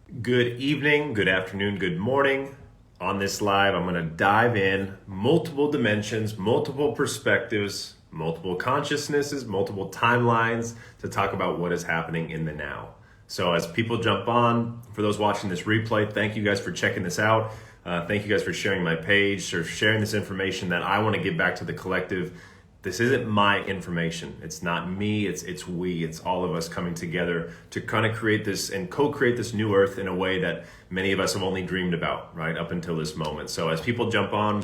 Good evening, good afternoon, good morning. On this live, I'm going to dive in multiple dimensions, multiple perspectives, multiple consciousnesses, multiple timelines to talk about what is happening in the now. So as people jump on, for those watching this replay, thank you guys for checking this out. Thank you guys for sharing my page or sharing this information that I want to give back to the collective. This isn't my information. It's not me, it's we, it's all of us coming together to kind of create this and co-create this new earth in a way that many of us have only dreamed about, right, up until this moment. So as people jump on,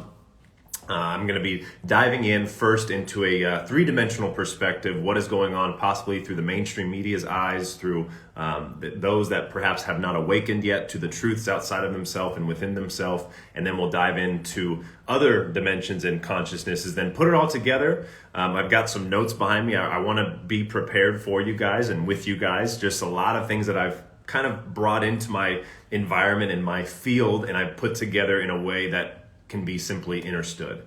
I'm going to be diving in first into a three-dimensional perspective, what is going on possibly through the mainstream media's eyes, through those that perhaps have not awakened yet to the truths outside of themselves and within themselves, and then we'll dive into other dimensions and consciousnesses, then put it all together. I've got some notes behind me. I want to be prepared for you guys and with you guys, just a lot of things that I've kind of brought into my environment and my field, and I put together in a way that can be simply understood,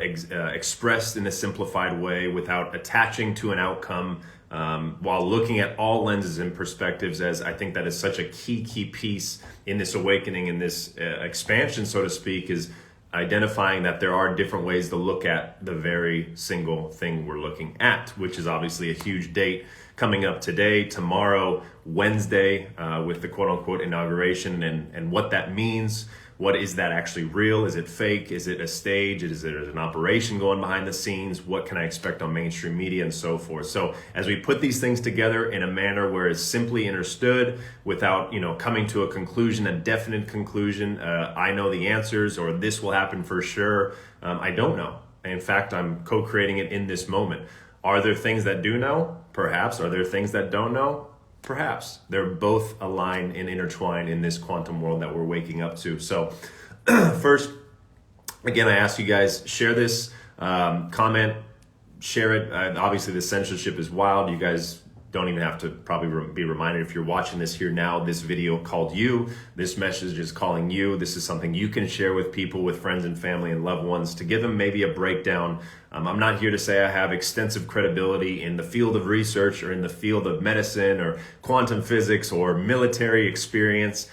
expressed in a simplified way without attaching to an outcome, while looking at all lenses and perspectives, as I think that is such a key piece in this awakening, in this expansion, so to speak, is identifying that there are different ways to look at the very single thing we're looking at, which is obviously a huge date coming up today, tomorrow, Wednesday, with the quote-unquote inauguration, and what that means. What is that actually real? Is it fake? Is it a stage? Is it an operation going behind the scenes? What can I expect on mainstream media and so forth? So as we put these things together in a manner where it's simply understood without, coming to a conclusion, a definite conclusion, I know the answers or this will happen for sure. I don't know. In fact, I'm co-creating it in this moment. Are there things that do know? Perhaps. Are there things that don't know? Perhaps. They're both aligned and intertwined in this quantum world that we're waking up to. So first, again, I ask you guys, share this, comment, share it. Obviously, the censorship is wild. You guys don't even have to probably be reminded if you're watching this here now. This video called you. This message is calling you. This is something you can share with people, with friends and family and loved ones to give them maybe a breakdown. I'm not here to say I have extensive credibility in the field of research or in the field of medicine or quantum physics or military experience.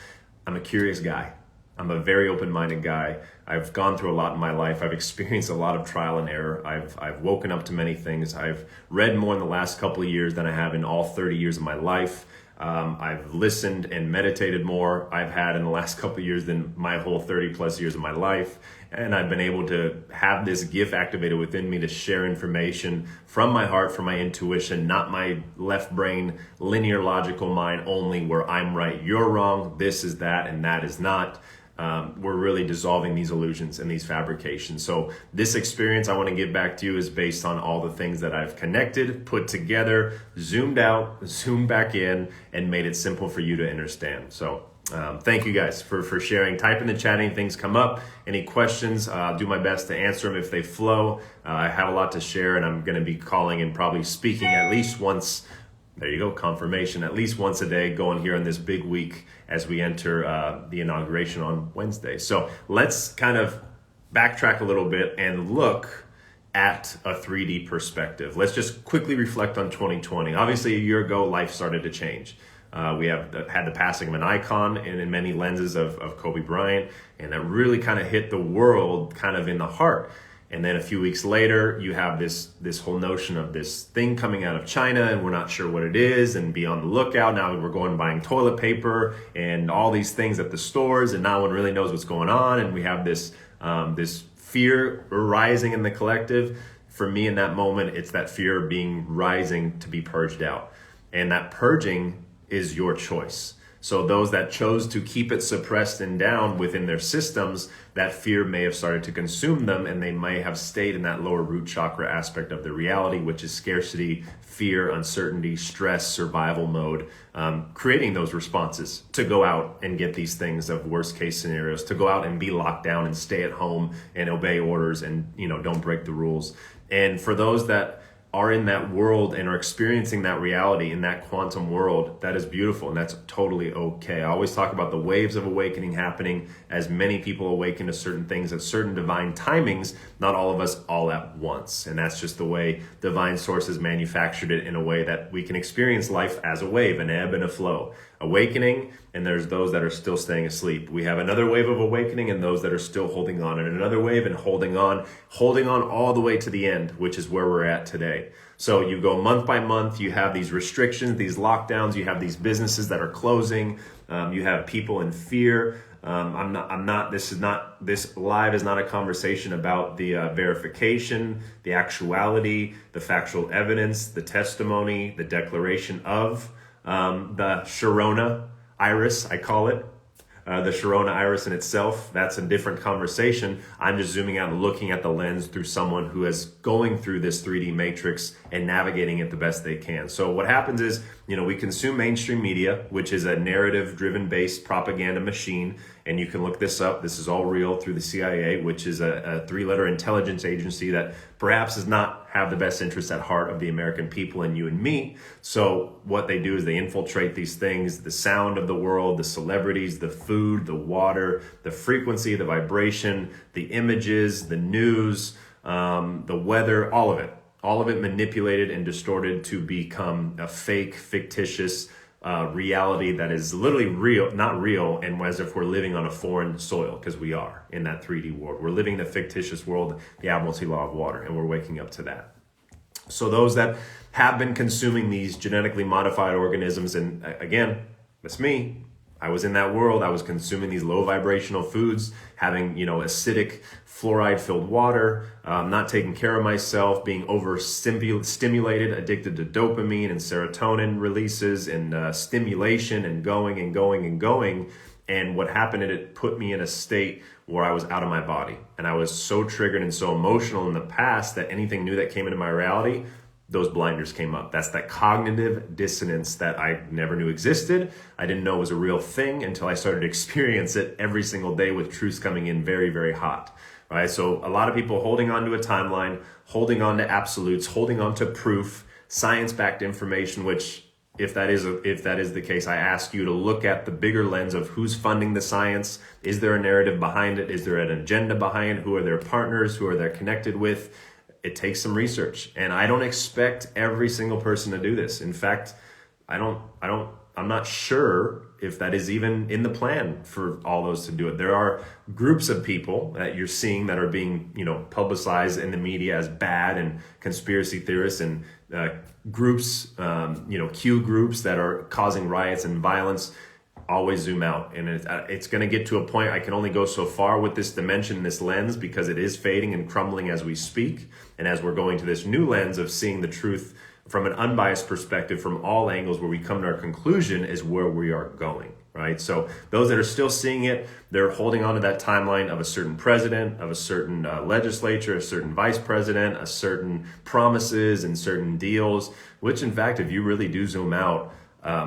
I'm a curious guy. I'm a very open-minded guy. I've gone through a lot in my life. I've experienced a lot of trial and error. I've woken up to many things. I've read more in the last couple of years than I have in all 30 years of my life. I've listened and meditated more I've had in the last couple of years than my whole 30 plus years of my life. And I've been able to have this gift activated within me to share information from my heart, from my intuition, not my left brain, linear logical mind only, where I'm right, you're wrong, this is that, and that is not. We're really dissolving these illusions and these fabrications. So this experience I want to give back to you is based on all the things that I've connected, put together, zoomed out, zoomed back in, and made it simple for you to understand. So thank you guys for sharing. Type in the chat, any things come up, any questions, I'll do my best to answer them if they flow. I have a lot to share, and I'm going to be calling and probably speaking at least once. There you go, confirmation. At least once a day, going here on this big week as we enter the inauguration on Wednesday. So let's kind of backtrack a little bit and look at a 3D perspective. Let's just quickly reflect on 2020. Obviously, a year ago, life started to change. We have had the passing of an icon and in many lenses of Kobe Bryant, and that really kind of hit the world kind of in the heart. And then a few weeks later, you have this whole notion of this thing coming out of China, and we're not sure what it is, and be on the lookout. Now we're going and buying toilet paper and all these things at the stores, and no one really knows what's going on. And we have this fear rising in the collective. For me, in that moment, it's that fear being rising to be purged out. And that purging is your choice. So those that chose to keep it suppressed and down within their systems, that fear may have started to consume them, and they may have stayed in that lower root chakra aspect of the reality, which is scarcity, fear, uncertainty, stress, survival mode, creating those responses to go out and get these things of worst case scenarios, to go out and be locked down and stay at home and obey orders and, don't break the rules. And for those that are in that world and are experiencing that reality in that quantum world, that is beautiful, and that's totally okay. I always talk about the waves of awakening happening as many people awaken to certain things at certain divine timings, not all of us all at once. And that's just the way divine source has manufactured it, in a way that we can experience life as a wave, an ebb and a flow. awakening, and there's those that are still staying asleep. We have another wave of awakening and those that are still holding on, and another wave and holding on all the way to the end, which is where we're at today. So you go month by month, you have these restrictions, these lockdowns, you have these businesses that are closing, you have people in fear. This live is not a conversation about the verification, the actuality, the factual evidence, the testimony, the declaration of the Sharona iris, I call it. The Sharona iris in itself, that's a different conversation. I'm just zooming out and looking at the lens through someone who is going through this 3D matrix and navigating it the best they can. So what happens is, we consume mainstream media, which is a narrative-driven based propaganda machine. And you can look this up. This is all real through the CIA, which is a 3-letter intelligence agency that perhaps does not have the best interests at heart of the American people and you and me. So what they do is they infiltrate these things, the sound of the world, the celebrities, the food, the water, the frequency, the vibration, the images, the news, the weather, all of it manipulated and distorted to become a fake, fictitious reality that is literally real, not real, and as if we're living on a foreign soil, because we are in that 3D world. We're living the fictitious world, the Admiralty Law of Water, and we're waking up to that. So those that have been consuming these genetically modified organisms, and again, that's me. I was in that world. I was consuming these low vibrational foods, having, acidic, fluoride-filled water, not taking care of myself, being overstimulated, addicted to dopamine and serotonin releases and stimulation and going and going and going. And what happened, it put me in a state where I was out of my body. And I was so triggered and so emotional in the past that anything new that came into my reality, those blinders came up. That's that cognitive dissonance that I never knew existed. I didn't know it was a real thing until I started to experience it every single day with truths coming in very, very hot, right? So a lot of people holding on to a timeline, holding on to absolutes, holding on to proof, science-backed information, which if that is the case, I ask you to look at the bigger lens of who's funding the science. Is there a narrative behind it? Is there an agenda behind it? Who are their partners? Who are they connected with? It takes some research, and I don't expect every single person to do this. In fact, I'm not sure if that is even in the plan for all those to do it. There are groups of people that you're seeing that are being, publicized in the media as bad and conspiracy theorists, and groups, Q groups that are causing riots and violence. Always zoom out, and it's going to get to a point. I can only go so far with this dimension, this lens, because it is fading and crumbling as we speak. And as we're going to this new lens of seeing the truth from an unbiased perspective from all angles, where we come to our conclusion is where we are going, right? So those that are still seeing it, they're holding on to that timeline of a certain president, of a certain legislature, a certain vice president, a certain promises and certain deals, which in fact, if you really do zoom out,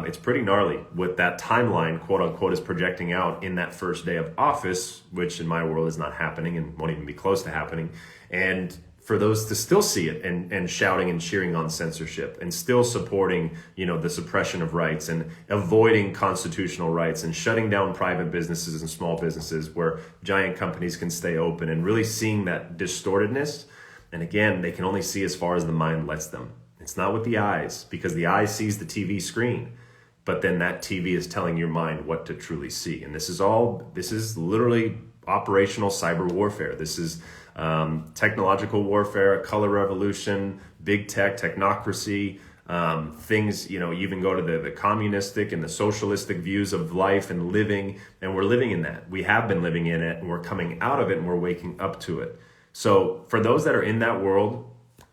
it's pretty gnarly what that timeline, quote unquote, is projecting out in that first day of office, which in my world is not happening and won't even be close to happening. And for those to still see it and shouting and cheering on censorship and still supporting, the suppression of rights and avoiding constitutional rights and shutting down private businesses and small businesses where giant companies can stay open, and really seeing that distortedness. And again, they can only see as far as the mind lets them. It's not with the eyes, because the eye sees the TV screen, but then that TV is telling your mind what to truly see. And this is literally operational cyber warfare. This is technological warfare, color revolution, big tech, technocracy, things, you even go to the communistic and the socialistic views of life and living, and we're living in that. We have been living in it, and we're coming out of it, and we're waking up to it. So for those that are in that world,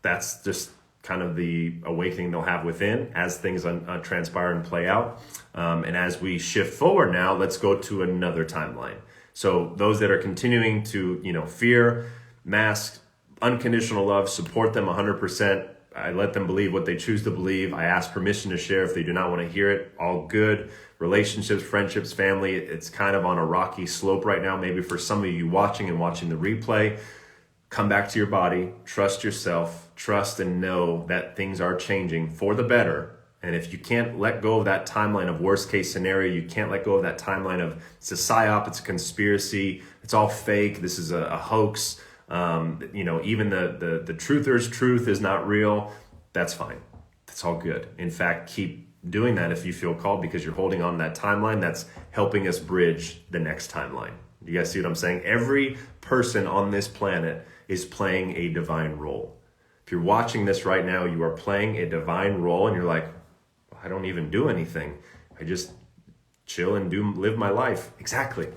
that's just kind of the awakening they'll have within as things transpire and play out. And as we shift forward now, let's go to another timeline. So those that are continuing to, fear, mask, unconditional love, support them 100%. I let them believe what they choose to believe. I ask permission to share if they do not want to hear it. All good. Relationships, friendships, family, it's kind of on a rocky slope right now. Maybe for some of you watching the replay, come back to your body, trust yourself, trust and know that things are changing for the better. And if you can't let go of that timeline of worst case scenario, you can't let go of that timeline of it's a psy-op, it's a conspiracy, it's all fake, this is a hoax, even the truther's truth is not real, that's fine. That's all good. In fact, keep doing that if you feel called, because you're holding on to that timeline that's helping us bridge the next timeline. You guys see what I'm saying? Every person on this planet is playing a divine role. If you're watching this right now, you are playing a divine role, and you're like, I don't even do anything. I just chill and live my life. Exactly.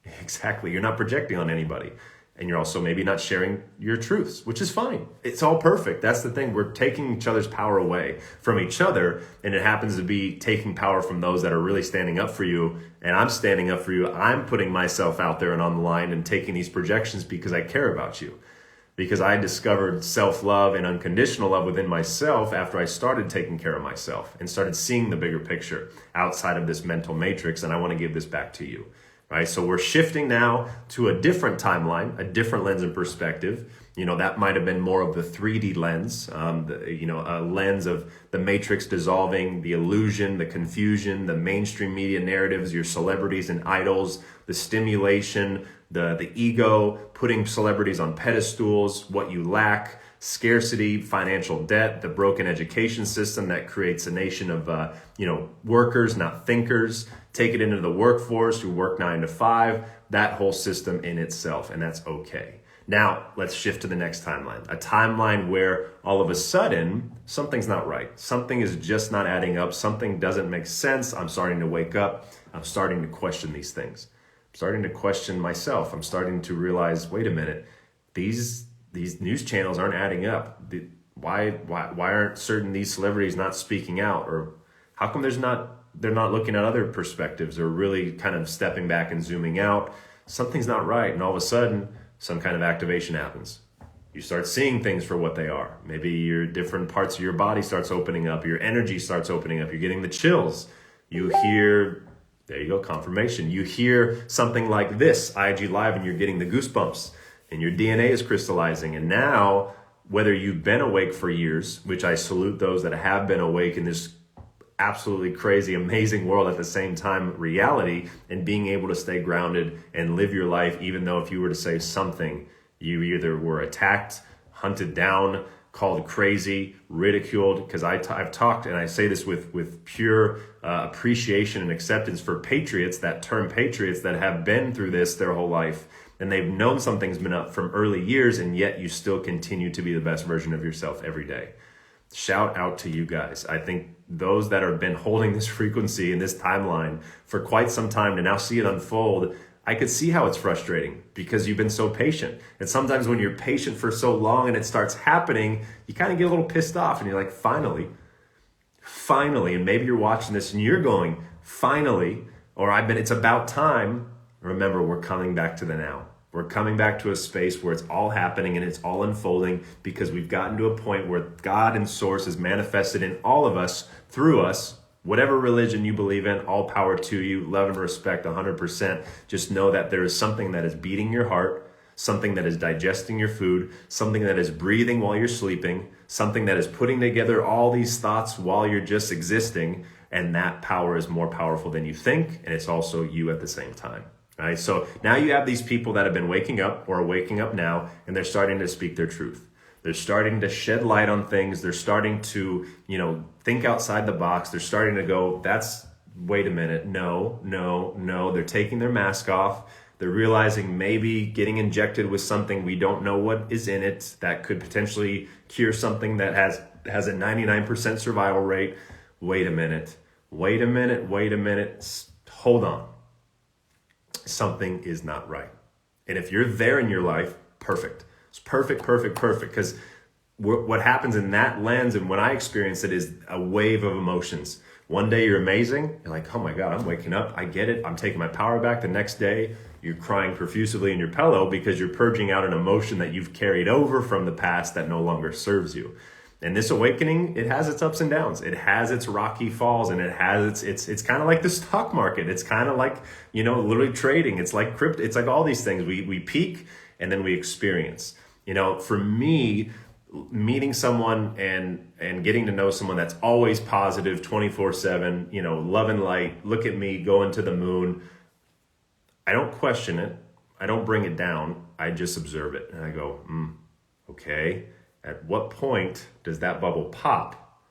You're not projecting on anybody. And you're also maybe not sharing your truths, which is fine. It's all perfect. That's the thing. We're taking each other's power away from each other, and it happens to be taking power from those that are really standing up for you. And I'm standing up for you. I'm putting myself out there and on the line and taking these projections because I care about you. Because I discovered self-love and unconditional love within myself after I started taking care of myself and started seeing the bigger picture outside of this mental matrix. And I want to give this back to you. Right, so we're shifting now to a different timeline, a different lens and perspective. That might have been more of the 3D lens, a lens of the matrix dissolving, the illusion, the confusion, the mainstream media narratives, your celebrities and idols, the stimulation, the ego, putting celebrities on pedestals, what you lack, scarcity, financial debt, the broken education system that creates a nation of workers, not thinkers. Take it into the workforce, who work 9 to 5, that whole system in itself, and that's okay. Now, let's shift to the next timeline. A timeline where all of a sudden, something's not right. Something is just not adding up. Something doesn't make sense. I'm starting to wake up. I'm starting to question these things. I'm starting to question myself. I'm starting to realize, wait a minute, these news channels aren't adding up. Why aren't these celebrities not speaking out? Or how come they're not looking at other perspectives or really kind of stepping back and zooming out? Something's not right. And all of a sudden, some kind of activation happens. You start seeing things for what they are. Maybe your different parts of your body starts opening up. Your energy starts opening up. You're getting the chills. You hear, there you go, confirmation. You hear something like this, IG Live, and you're getting the goosebumps. And your DNA is crystallizing. And now, whether you've been awake for years, which I salute those that have been awake in this absolutely crazy, amazing world at the same time, reality, and being able to stay grounded and live your life, even though if you were to say something, you either were attacked, hunted down, called crazy, ridiculed, because I've talked, and I say this with pure appreciation and acceptance for patriots, that term patriots that have been through this their whole life, and they've known something's been up from early years, and yet you still continue to be the best version of yourself every day. Shout out to you guys. I think those that have been holding this frequency and this timeline for quite some time to now see it unfold, I could see how it's frustrating because you've been so patient. And sometimes when you're patient for so long and it starts happening, you kind of get a little pissed off and you're like, finally, and maybe you're watching this and you're going, finally, or it's about time. Remember, we're coming back to the now. We're coming back to a space where it's all happening and it's all unfolding because we've gotten to a point where God and Source is manifested in all of us, through us, whatever religion you believe in, all power to you, love and respect 100%. Just know that there is something that is beating your heart, something that is digesting your food, something that is breathing while you're sleeping, something that is putting together all these thoughts while you're just existing. And that power is more powerful than you think. And it's also you at the same time. Right? So now you have these people that have been waking up or are waking up now, and they're starting to speak their truth. They're starting to shed light on things. They're starting to, think outside the box. They're starting to go, wait a minute. No. They're taking their mask off. They're realizing maybe getting injected with something we don't know what is in it that could potentially cure something that has a 99% survival rate. Wait a minute. Hold on. Something is not right. And if you're there in your life, perfect. It's perfect. Because what happens in that lens and when I experience it is a wave of emotions. One day you're amazing. You're like, oh my God, I'm waking up. I get it. I'm taking my power back. The next day you're crying profusely in your pillow because you're purging out an emotion that you've carried over from the past that no longer serves you. And this awakening, it has its ups and downs. It has its rocky falls, and it has it's kind of like the stock market. It's kind of like, literally trading. It's like crypto. It's like all these things. We peak and then we experience. For me, meeting someone and getting to know someone that's always positive 24/7, love and light, look at me, going to the moon. I don't question it. I don't bring it down. I just observe it. And I go, okay. At what point does that bubble pop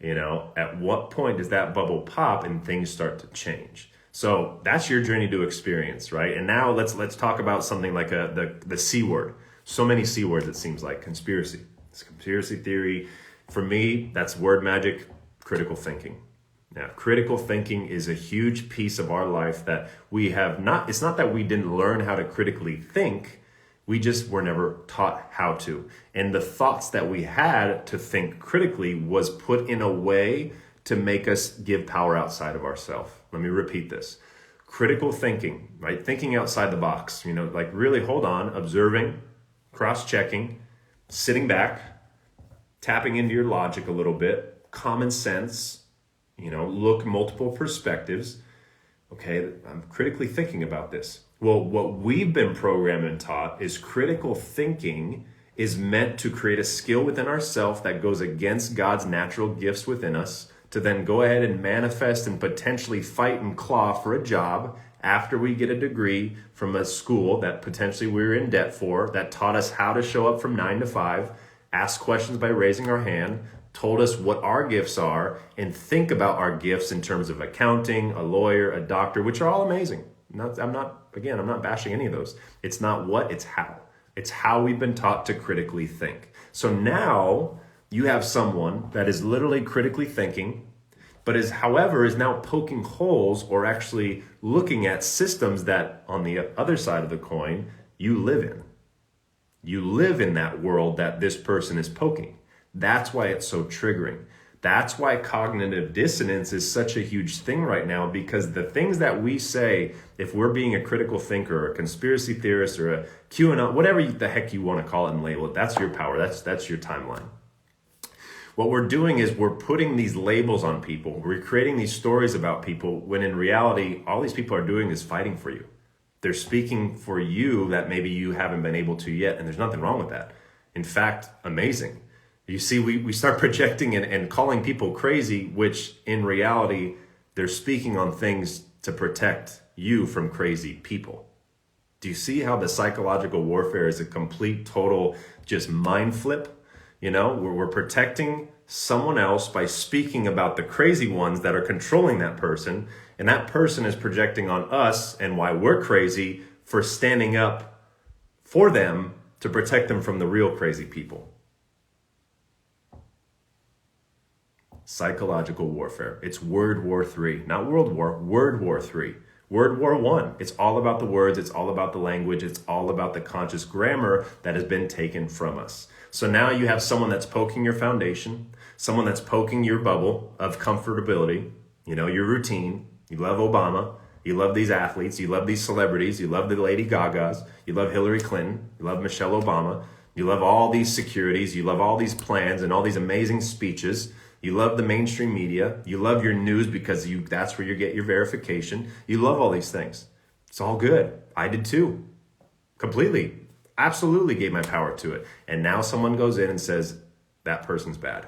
At what point does that bubble pop and things start to change? So that's your journey to experience, right? And now let's talk about something like the C word. So many C words, it seems like. Conspiracy. It's conspiracy theory. For me, that's word magic, critical thinking. Now, critical thinking is a huge piece of our life that we have not, it's not that we didn't learn how to critically think, we just were never taught how to. And the thoughts that we had to think critically was put in a way to make us give power outside of ourselves. Let me repeat this. Critical thinking, right? Thinking outside the box, like really hold on, observing, cross-checking, sitting back, tapping into your logic a little bit, common sense, look multiple perspectives. Okay, I'm critically thinking about this. Well, what we've been programmed and taught is critical thinking is meant to create a skill within ourselves that goes against God's natural gifts within us to then go ahead and manifest and potentially fight and claw for a job after we get a degree from a school that potentially we were in debt for, that taught us how to show up from 9 to 5, ask questions by raising our hand, told us what our gifts are, and think about our gifts in terms of accounting, a lawyer, a doctor, which are all amazing. I'm not bashing any of those. It's not what, it's how. It's how we've been taught to critically think. So now you have someone that is literally critically thinking, but is now poking holes or actually looking at systems that on the other side of the coin you live in. You live in that world that this person is poking. That's why it's so triggering. That's why cognitive dissonance is such a huge thing right now, because the things that we say, if we're being a critical thinker or a conspiracy theorist or a QAnon, whatever the heck you want to call it and label it, that's your power. That's your timeline. What we're doing is we're putting these labels on people. We're creating these stories about people when in reality, all these people are doing is fighting for you. They're speaking for you that maybe you haven't been able to yet, and there's nothing wrong with that. In fact, amazing. You see, we start projecting and calling people crazy, which in reality, they're speaking on things to protect you from crazy people. Do you see how the psychological warfare is a complete, total, just mind flip? We're protecting someone else by speaking about the crazy ones that are controlling that person, and that person is projecting on us and why we're crazy for standing up for them to protect them from the real crazy people. Psychological warfare. It's Word War III, not World War, Word War III. Word War I. It's all about the words. It's all about the language. It's all about the conscious grammar that has been taken from us. So now you have someone that's poking your foundation, someone that's poking your bubble of comfortability, your routine. You love Obama. You love these athletes. You love these celebrities. You love the Lady Gagas. You love Hillary Clinton. You love Michelle Obama. You love all these securities. You love all these plans and all these amazing speeches. You love the mainstream media. You love your news because that's where you get your verification. You love all these things. It's all good. I did too. Completely. Absolutely gave my power to it. And now someone goes in and says, that person's bad.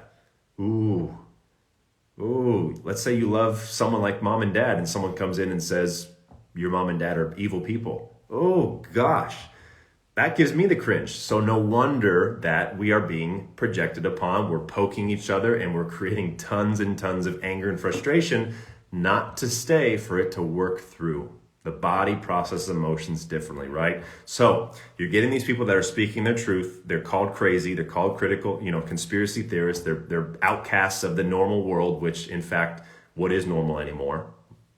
Ooh. Let's say you love someone like mom and dad and someone comes in and says, your mom and dad are evil people. Oh gosh. That gives me the cringe. So no wonder that we are being projected upon. We're poking each other and we're creating tons and tons of anger and frustration, not to stay, for it to work through. The body processes emotions differently, right? So you're getting these people that are speaking their truth. They're called crazy. They're called critical, conspiracy theorists. They're outcasts of the normal world, which in fact, what is normal anymore?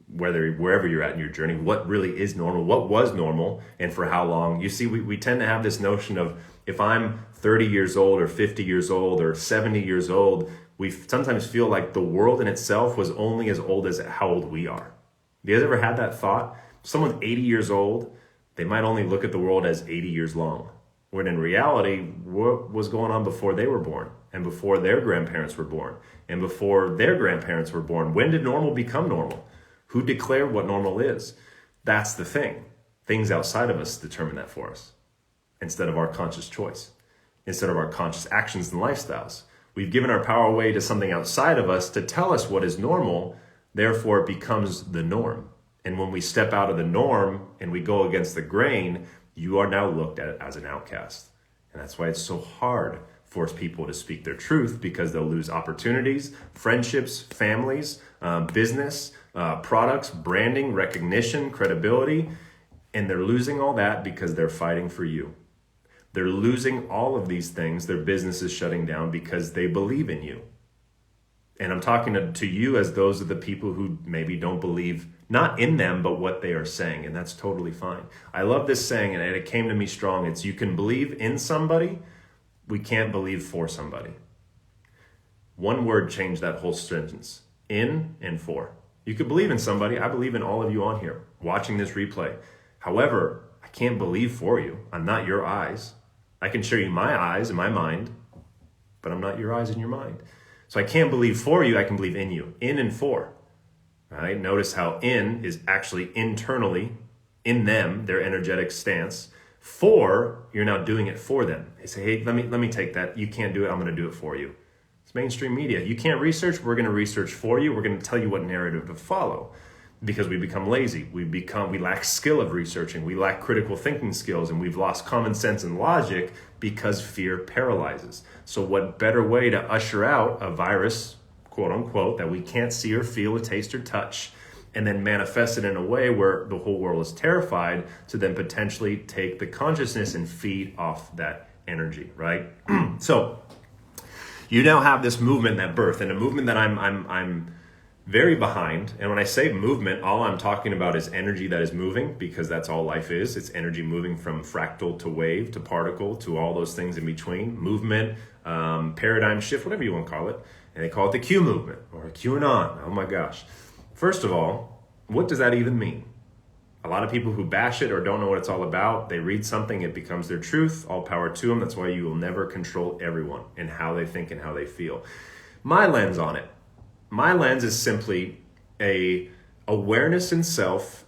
Wherever you're at in your journey, what really is normal, what was normal, and for how long. You see, we tend to have this notion of if I'm 30 years old or 50 years old or 70 years old, we sometimes feel like the world in itself was only as old as how old we are. You guys ever had that thought? Someone's 80 years old, they might only look at the world as 80 years long. When in reality, what was going on before they were born and before their grandparents were born and before their grandparents were born? When did normal become normal? Who declared what normal is? That's the thing. Things outside of us determine that for us instead of our conscious choice, instead of our conscious actions and lifestyles. We've given our power away to something outside of us to tell us what is normal. Therefore, it becomes the norm. And when we step out of the norm and we go against the grain, you are now looked at as an outcast. And that's why it's so hard force people to speak their truth because they'll lose opportunities, friendships, families, business, products, branding, recognition, credibility. And they're losing all that because they're fighting for you. They're losing all of these things. Their business is shutting down because they believe in you. And I'm talking to you as those are the people who maybe don't believe, not in them, but what they are saying. And that's totally fine. I love this saying, and it came to me strong. It's, you can believe in somebody, we can't believe for somebody. One word changed that whole sentence. In and for. You could believe in somebody. I believe in all of you on here watching this replay. However, I can't believe for you. I'm not your eyes. I can show you my eyes and my mind, but I'm not your eyes and your mind. So I can't believe for you, I can believe in you. In and for. All right? Notice how in is actually internally, in them, their energetic stance. For, you're now doing it for them. They say, hey, let me take that. You can't do it, I'm going to do it for you. It's mainstream media. You can't research, we're going to research for you. We're going to tell you what narrative to follow. Because we become lazy. We lack skill of researching. We lack critical thinking skills, and we've lost common sense and logic because fear paralyzes. So what better way to usher out a virus, quote unquote, that we can't see or feel or taste or touch, and then manifest it in a way where the whole world is terrified to then potentially take the consciousness and feed off that energy, right? So you now have this movement, that birth, and a movement that I'm very behind. And when I say movement, all I'm talking about is energy that is moving, because that's all life is. It's energy moving from fractal to wave to particle to all those things in between. Movement, paradigm shift, whatever you want to call it. And they call it the Q movement or QAnon. Oh my gosh. First of all, what does that even mean? A lot of people who bash it or don't know what it's all about, they read something, it becomes their truth. All power to them. That's why you will never control everyone and how they think and how they feel. My lens on it. My lens is simply a awareness in self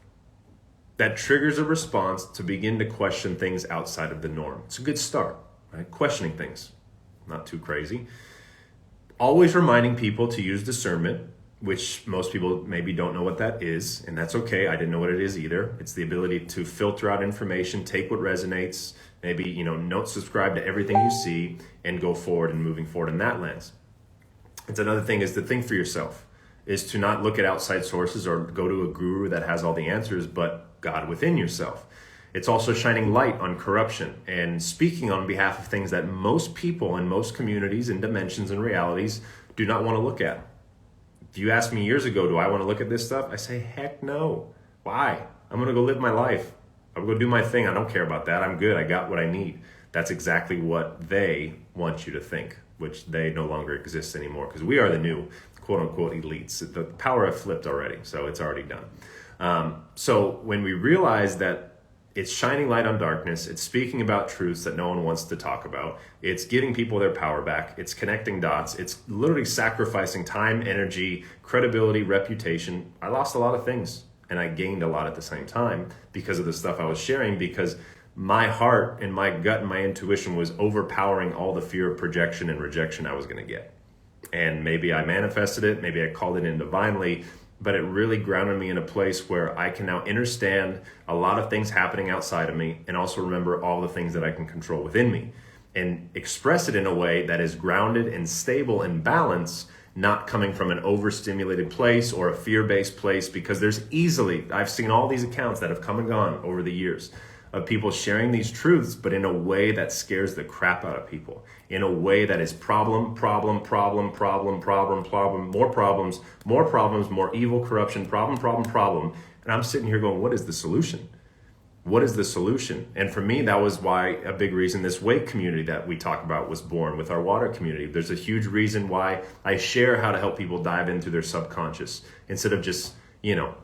that triggers a response to begin to question things outside of the norm. It's a good start, right? Questioning things, not too crazy. Always reminding people to use discernment, which most people maybe don't know what that is, and that's okay. I didn't know what it is either. It's the ability to filter out information, take what resonates, maybe, don't subscribe to everything you see, and go forward and moving forward in that lens. It's another thing is to think for yourself, is to not look at outside sources or go to a guru that has all the answers, but God within yourself. It's also shining light on corruption and speaking on behalf of things that most people in most communities and dimensions and realities do not want to look at. If you asked me years ago, do I want to look at this stuff? I say, heck no. Why? I'm going to go live my life. I'm going to do my thing. I don't care about that. I'm good. I got what I need. That's exactly what they want you to think, which they no longer exist anymore, because we are the new quote unquote elites. The power have flipped already, so it's already done. So when we realize that it's shining light on darkness, it's speaking about truths that no one wants to talk about, it's giving people their power back, it's connecting dots, it's literally sacrificing time, energy, credibility, reputation. I lost a lot of things and I gained a lot at the same time because of the stuff I was sharing, because my heart and my gut and my intuition was overpowering all the fear of projection and rejection I was going to get. And maybe I manifested it, maybe I called it in divinely, but it really grounded me in a place where I can now understand a lot of things happening outside of me and also remember all the things that I can control within me and express it in a way that is grounded and stable and balanced, not coming from an overstimulated place or a fear-based place, because I've seen all these accounts that have come and gone over the years of people sharing these truths, but in a way that scares the crap out of people, in a way that is problem, more problems, more evil, corruption, problem. And I'm sitting here going, what is the solution? What is the solution? And for me, that was why a big reason this wake community that we talk about was born with our water community. There's a huge reason why I share how to help people dive into their subconscious instead of just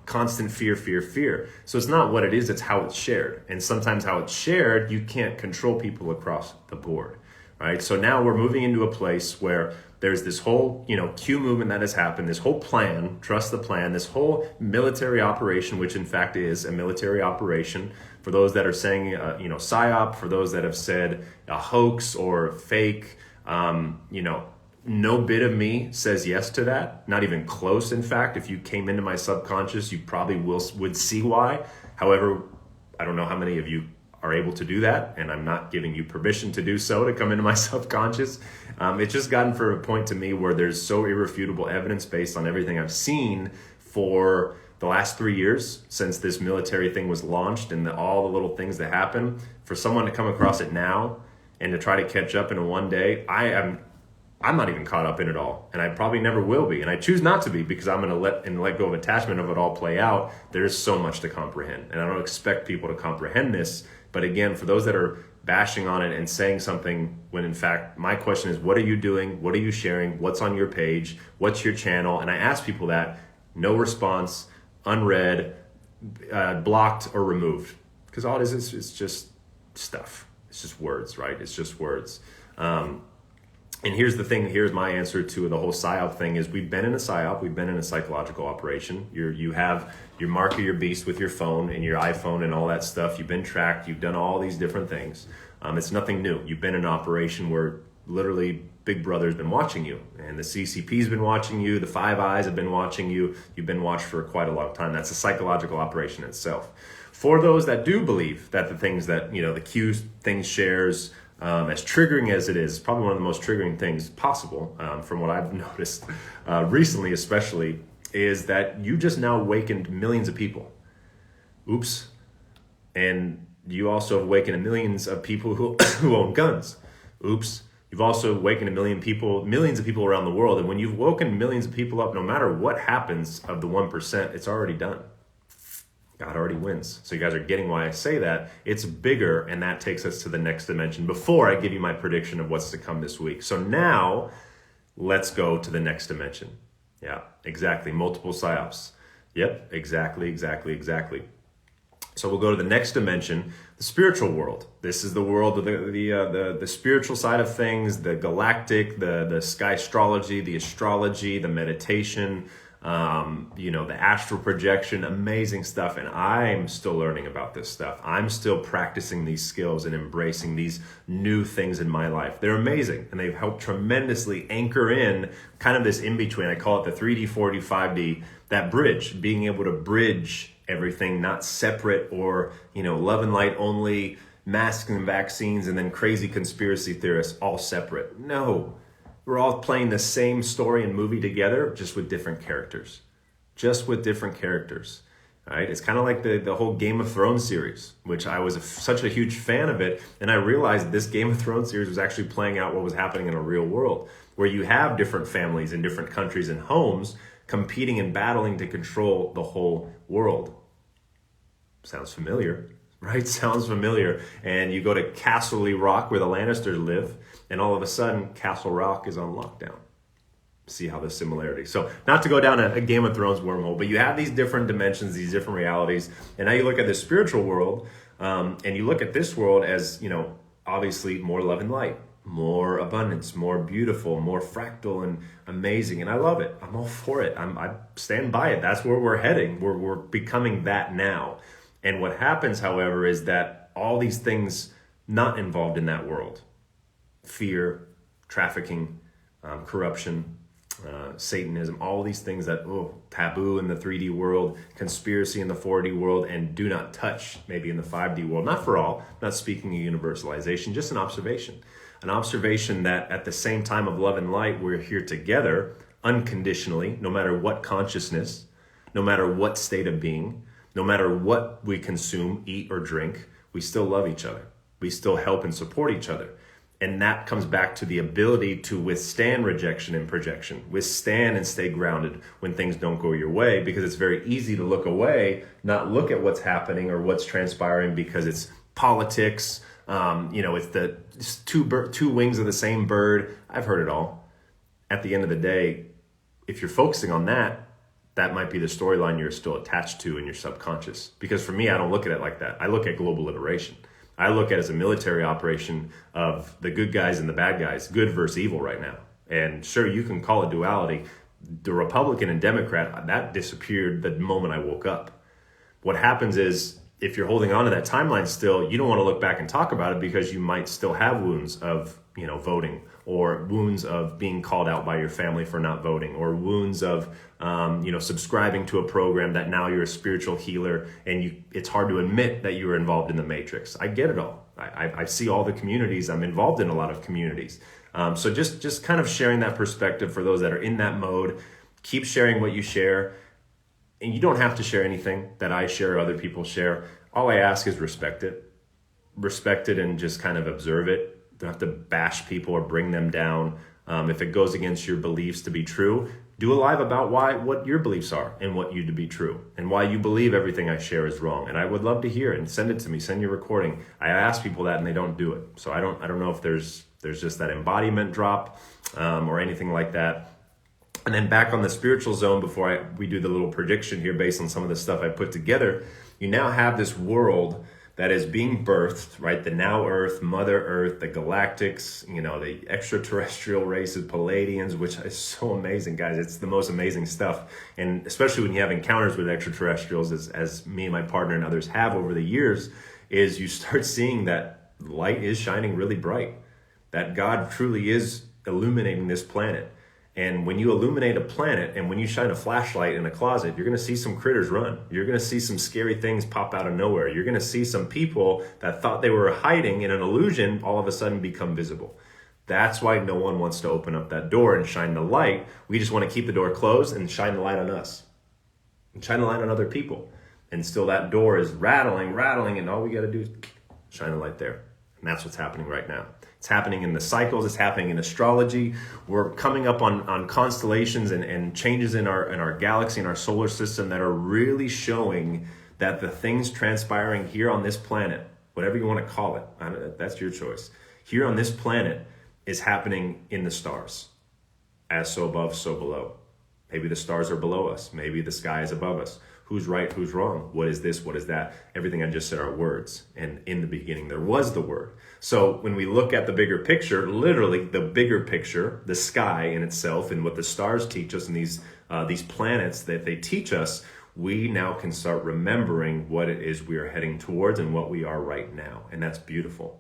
constant fear. So it's not what it is, it's how it's shared. And sometimes how it's shared, you can't control people across the board, right? So now we're moving into a place where there's this whole, Q movement that has happened, this whole plan, trust the plan, this whole military operation, which in fact is a military operation. For those that are saying, psy-op, for those that have said a hoax or fake, no bit of me says yes to that, not even close. In fact, if you came into my subconscious, you probably would see why. However, I don't know how many of you are able to do that, and I'm not giving you permission to do so, to come into my subconscious. It's just gotten for a point to me where there's so irrefutable evidence based on everything I've seen for the last 3 years since this military thing was launched, and all the little things that happen. For someone to come across it now and to try to catch up in one day, I'm not even caught up in it all, and I probably never will be, and I choose not to be, because I'm going to let go of attachment of it all play out. There's so much to comprehend, and I don't expect people to comprehend this. But again, for those that are bashing on it and saying something when in fact my question is, what are you doing? What are you sharing? What's on your page? What's your channel? And I ask people that, no response, unread, blocked, or removed, because all it is just stuff. It's just words, right? It's just words. And here's the thing, here's my answer to the whole psy-op thing is, we've been in a psy-op, we've been in a psychological operation. You have your mark of your beast with your phone and your iPhone and all that stuff. You've been tracked, you've done all these different things. It's nothing new. You've been in an operation where literally Big Brother's been watching you, and the CCP's been watching you, the Five Eyes have been watching you. You've been watched for quite a long time. That's a psychological operation itself. For those that do believe that the things that, the Q thing shares, as triggering as it is, probably one of the most triggering things possible, from what I've noticed recently especially, is that you just now awakened millions of people. Oops. And you also awakened millions of people who own guns. Oops. You've also awakened millions of people around the world. And when you've woken millions of people up, no matter what happens of the 1%, it's already done. God already wins. So you guys are getting why I say that. It's bigger, and that takes us to the next dimension before I give you my prediction of what's to come this week. So now let's go to the next dimension. Yeah, exactly. Multiple psyops. Yep, exactly. So we'll go to the next dimension, the spiritual world. This is the world of the spiritual side of things, the galactic, the sky astrology, the astrology, the meditation, the astral projection, amazing stuff. And I'm still learning about this stuff. I'm still practicing these skills and embracing these new things in my life. They're amazing, and they've helped tremendously anchor in kind of this in-between. I call it the 3D, 4D, 5D, that bridge, being able to bridge everything, not separate or, love and light only, masks and vaccines, and then crazy conspiracy theorists all separate. No. We're all playing the same story and movie together, just with different characters. All right? It's kind of like the whole Game of Thrones series, which I was such a huge fan of it. And I realized this Game of Thrones series was actually playing out what was happening in a real world, where you have different families in different countries and homes competing and battling to control the whole world. Sounds familiar, right? Sounds familiar. And you go to Castle Rock, where the Lannisters live, and all of a sudden, Castle Rock is on lockdown. See how the similarity. So not to go down a Game of Thrones wormhole, but you have these different dimensions, these different realities. And now you look at the spiritual world, and you look at this world as, obviously more love and light, more abundance, more beautiful, more fractal and amazing. And I love it. I'm all for it. I stand by it. That's where we're heading. We're becoming that now. And what happens, however, is that all these things not involved in that world, fear, trafficking, corruption, Satanism, all these things that, taboo in the 3D world, conspiracy in the 4D world, and do not touch maybe in the 5D world. Not for all, not speaking of universalization, just an observation. An observation that at the same time of love and light, we're here together unconditionally, no matter what consciousness, no matter what state of being, no matter what we consume, eat, or drink, we still love each other. We still help and support each other. And that comes back to the ability to withstand rejection and projection, withstand and stay grounded when things don't go your way, because it's very easy to look away, not look at what's happening or what's transpiring because it's politics. It's two wings of the same bird. I've heard it all. At the end of the day, if you're focusing on that, that might be the storyline you're still attached to in your subconscious. Because for me, I don't look at it like that. I look at global liberation. I look at it as a military operation of the good guys and the bad guys, good versus evil right now. And sure, you can call it duality. The Republican and Democrat, that disappeared the moment I woke up. What happens is if you're holding on to that timeline still, you don't want to look back and talk about it because you might still have wounds of, voting, or wounds of being called out by your family for not voting, or wounds of, subscribing to a program that now you're a spiritual healer and it's hard to admit that you were involved in the matrix. I get it all. I see all the communities. I'm involved in a lot of communities. So just kind of sharing that perspective for those that are in that mode. Keep sharing what you share. And you don't have to share anything that I share or other people share. All I ask is respect it. Respect it and just kind of observe it. Don't have to bash people or bring them down. If it goes against your beliefs to be true, do a live about what your beliefs are and what you to be true and why you believe everything I share is wrong. And I would love to hear it and send it to me. Send your recording. I ask people that and they don't do it. So I don't know if there's just that embodiment drop or anything like that. And then back on the spiritual zone, before we do the little prediction here based on some of the stuff I put together, you now have this world that is being birthed, right? The now Earth, Mother Earth, the galactics, the extraterrestrial races, Palladians, which is so amazing, guys. It's the most amazing stuff. And especially when you have encounters with extraterrestrials, as me and my partner and others have over the years, is you start seeing that light is shining really bright, that God truly is illuminating this planet. And when you illuminate a planet and when you shine a flashlight in a closet, you're going to see some critters run. You're going to see some scary things pop out of nowhere. You're going to see some people that thought they were hiding in an illusion all of a sudden become visible. That's why no one wants to open up that door and shine the light. We just want to keep the door closed and shine the light on us and shine the light on other people. And still that door is rattling, and all we got to do is shine a light there. And that's what's happening right now. It's happening in the cycles. It's happening in astrology. We're coming up on constellations and changes in our galaxy and our solar system that are really showing that the things transpiring here on this planet, whatever you want to call it, that's your choice. Here on this planet is happening in the stars. As so above, so below. Maybe the stars are below us. Maybe the sky is above us. Who's right? Who's wrong? What is this? What is that? Everything I just said are words. And in the beginning, there was the word. So when we look at the bigger picture, literally the bigger picture, the sky in itself and what the stars teach us and these planets that they teach us, we now can start remembering what it is we are heading towards and what we are right now. And that's beautiful.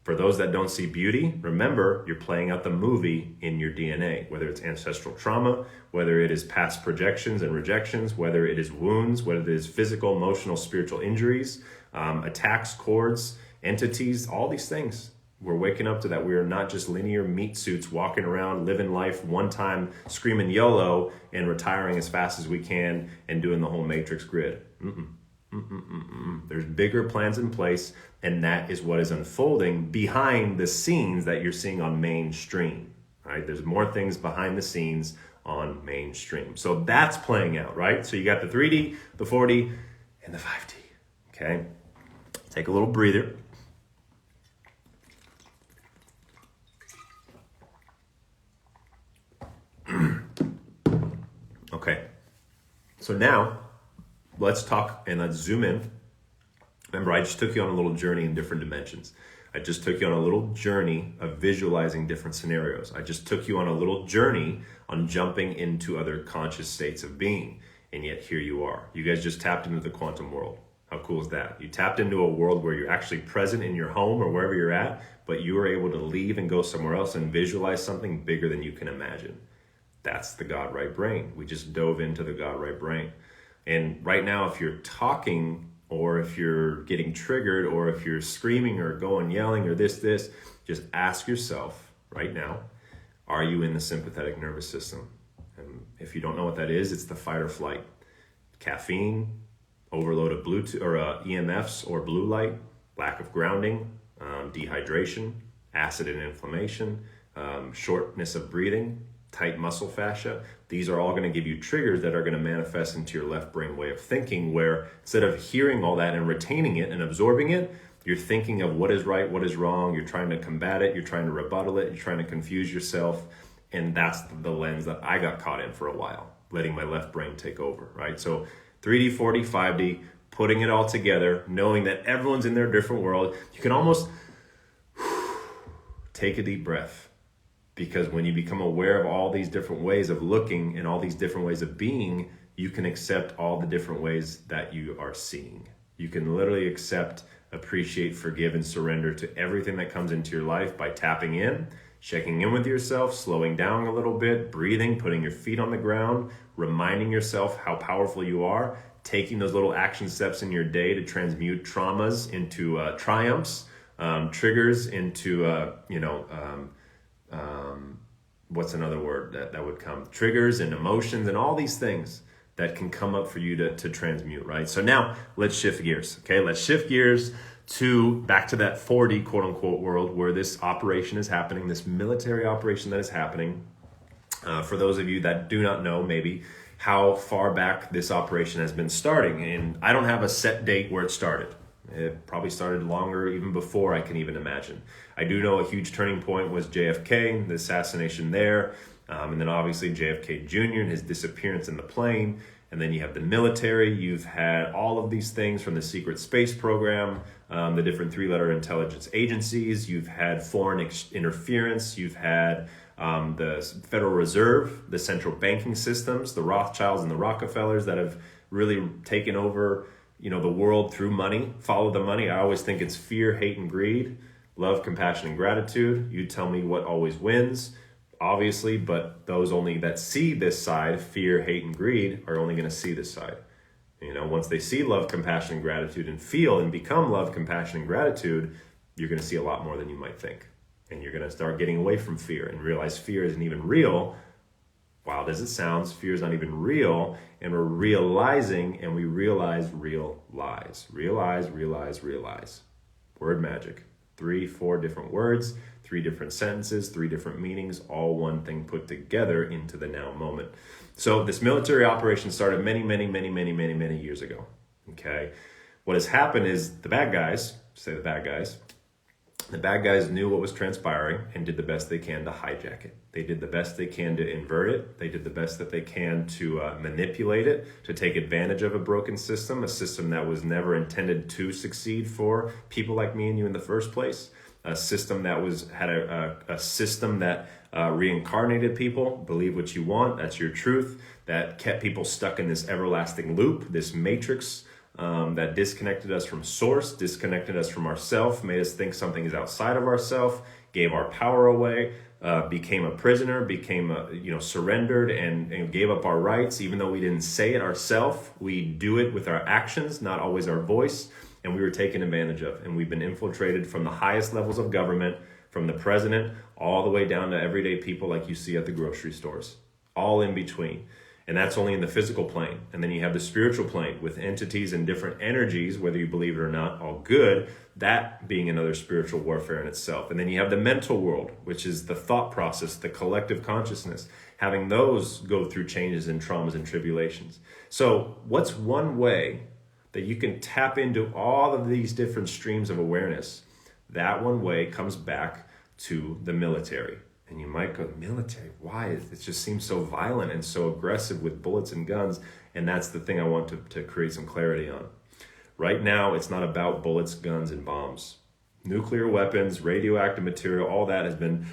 For those that don't see beauty, remember, you're playing out the movie in your DNA, whether it's ancestral trauma, whether it is past projections and rejections, whether it is wounds, whether it is physical, emotional, spiritual injuries, attacks, cords, entities, all these things. We're waking up to that. We are not just linear meat suits walking around, living life one time, screaming YOLO and retiring as fast as we can and doing the whole matrix grid. There's bigger plans in place, and that is what is unfolding behind the scenes that you're seeing on mainstream. Right? There's more things behind the scenes on mainstream. So that's playing out, right? So you got the 3D, the 4D, and the 5D. Okay? Take a little breather. Okay. So now let's talk and let's zoom in. Remember, I just took you on a little journey in different dimensions. I just took you on a little journey of visualizing different scenarios. I just took you on a little journey on jumping into other conscious states of being. And yet here you are. You guys just tapped into the quantum world. How cool is that? You tapped into a world where you're actually present in your home or wherever you're at, but you were able to leave and go somewhere else and visualize something bigger than you can imagine. That's the God right brain. We just dove into the God right brain. And right now, if you're talking or if you're getting triggered or if you're screaming or going yelling or this, just ask yourself right now, are you in the sympathetic nervous system? And if you don't know what that is, it's the fight or flight. Caffeine, overload of Bluetooth or EMFs or blue light, lack of grounding, dehydration, acid and inflammation, shortness of breathing, tight muscle fascia. These are all going to give you triggers that are going to manifest into your left brain way of thinking, where instead of hearing all that and retaining it and absorbing it, you're thinking of what is right, what is wrong. You're trying to combat it. You're trying to rebuttal it. You're trying to confuse yourself. And that's the lens that I got caught in for a while, letting my left brain take over, right? So 3D, 4D, 5D, putting it all together, knowing that everyone's in their different world. You can almost take a deep breath. Because when you become aware of all these different ways of looking and all these different ways of being, you can accept all the different ways that you are seeing. You can literally accept, appreciate, forgive, and surrender to everything that comes into your life by tapping in, checking in with yourself, slowing down a little bit, breathing, putting your feet on the ground, reminding yourself how powerful you are, taking those little action steps in your day to transmute traumas into triumphs, triggers into, what's another word that would come? Triggers and emotions and all these things that can come up for you to transmute, right? So now let's shift gears, okay? Let's shift gears to back to that 4D quote unquote world where this operation is happening, this military operation that is happening. For those of you that do not know maybe how far back this operation has been starting, and I don't have a set date where it started. It probably started longer, even before I can even imagine. I do know a huge turning point was JFK, the assassination there, and then obviously JFK Jr. and his disappearance in the plane. And then you have the military. You've had all of these things from the secret space program, the different three-letter intelligence agencies. You've had foreign interference. You've had the Federal Reserve, the central banking systems, the Rothschilds and the Rockefellers that have really taken over, the world through money. Follow the money. I always think it's fear, hate, and greed, love, compassion, and gratitude. You tell me what always wins, obviously, but those only that see this side, fear, hate, and greed, are only going to see this side. Once they see love, compassion, and gratitude and feel and become love, compassion, and gratitude, you're going to see a lot more than you might think. And you're going to start getting away from fear and realize fear isn't even real. Wild as it sounds, fear is not even real, and we're realizing, and we realize real lies. Realize, realize, realize. Word magic. 3-4 different words, 3 different sentences, 3 different meanings, all one thing put together into the now moment. So this military operation started many, many, many, many, many, many years ago. Okay, what has happened is the bad guys knew what was transpiring and did the best they can to hijack it. They did the best they can to invert it. They did the best that they can to manipulate it, to take advantage of a broken system, a system that was never intended to succeed for people like me and you in the first place, a system that had a system that reincarnated people, believe what you want, that's your truth, that kept people stuck in this everlasting loop, this matrix, that disconnected us from source, disconnected us from ourself, made us think something is outside of ourself, gave our power away, became a prisoner, surrendered and gave up our rights. Even though we didn't say it ourselves, we do it with our actions, not always our voice, and we were taken advantage of. And we've been infiltrated from the highest levels of government, from the president, all the way down to everyday people like you see at the grocery stores, all in between. And that's only in the physical plane. And then you have the spiritual plane with entities and different energies, whether you believe it or not, all good, that being another spiritual warfare in itself. And then you have the mental world, which is the thought process, the collective consciousness, having those go through changes and traumas and tribulations. So what's one way that you can tap into all of these different streams of awareness? That one way comes back to the military. And you might go, military, why? It just seems so violent and so aggressive with bullets and guns. And that's the thing I want to create some clarity on. Right now, it's not about bullets, guns, and bombs. Nuclear weapons, radioactive material, all that has been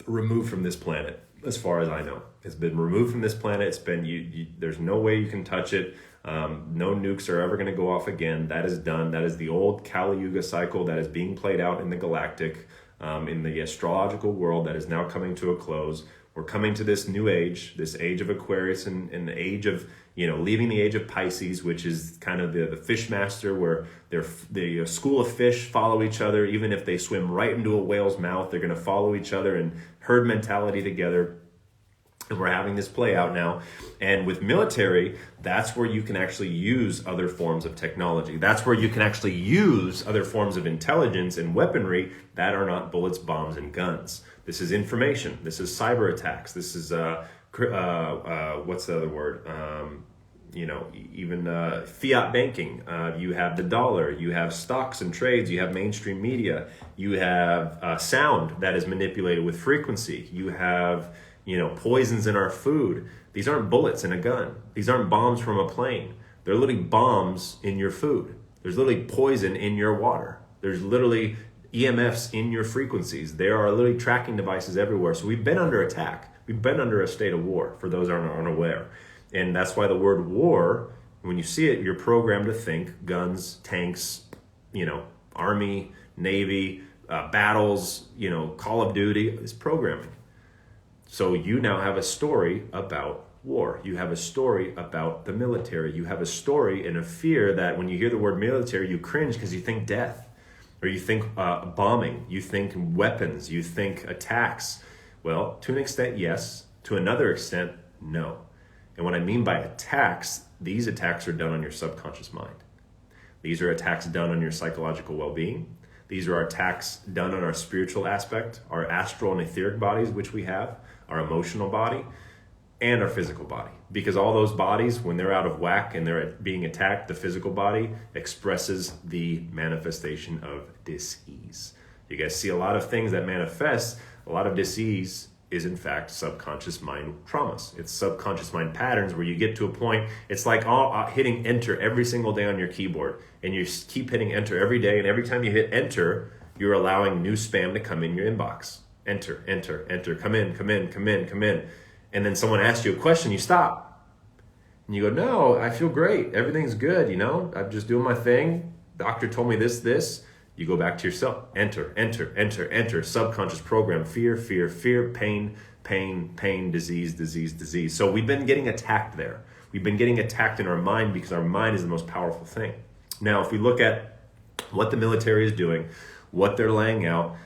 removed from this planet, as far as I know. It's been removed from this planet. It's been, there's no way you can touch it. No nukes are ever going to go off again. That is done. That is the old Kali Yuga cycle that is being played out in the galactic, in the astrological world that is now coming to a close. We're coming to this new age, this age of Aquarius and the age of, leaving the age of Pisces, which is kind of the fish master, where the school of fish follow each other. Even if they swim right into a whale's mouth, they're going to follow each other and herd mentality together. And we're having this play out now. And with military, that's where you can actually use other forms of technology. That's where you can actually use other forms of intelligence and weaponry that are not bullets, bombs, and guns. This is information. This is cyber attacks. This is, what's the other word? Even fiat banking. You have the dollar. You have stocks and trades. You have mainstream media. You have sound that is manipulated with frequency. You have poisons in our food. These aren't bullets in a gun. These aren't bombs from a plane. They're literally bombs in your food. There's literally poison in your water. There's literally EMFs in your frequencies. There are literally tracking devices everywhere. So we've been under attack. We've been under a state of war, for those who aren't unaware. And that's why the word war When you see it, you're programmed to think guns, tanks, Army, Navy, battles, Call of Duty is programming. So you now have a story about war. You have a story about the military. You have a story and a fear that when you hear the word military, you cringe because you think death, or you think bombing, you think weapons, you think attacks. Well, to an extent, yes. To another extent, no. And what I mean by attacks, these attacks are done on your subconscious mind. These are attacks done on your psychological well-being. These are attacks done on our spiritual aspect, our astral and etheric bodies, which we have, our emotional body, and our physical body. Because all those bodies, when they're out of whack and they're being attacked, the physical body expresses the manifestation of dis-ease. You guys see a lot of things that manifest. A lot of dis-ease is in fact subconscious mind traumas. It's subconscious mind patterns where you get to a point, it's like hitting enter every single day on your keyboard, and you keep hitting enter every day, and every time you hit enter, you're allowing new spam to come in your inbox. Enter, enter, enter, come in, come in, come in, come in. And then someone asks you a question, you stop. And you go, no, I feel great. Everything's good, I'm just doing my thing. Doctor told me this. You go back to yourself. Enter, enter, enter, enter. Subconscious program. Fear, fear, fear, pain, pain, pain, disease, disease, disease. So we've been getting attacked there. We've been getting attacked in our mind because our mind is the most powerful thing. Now, if we look at what the military is doing, what they're laying out,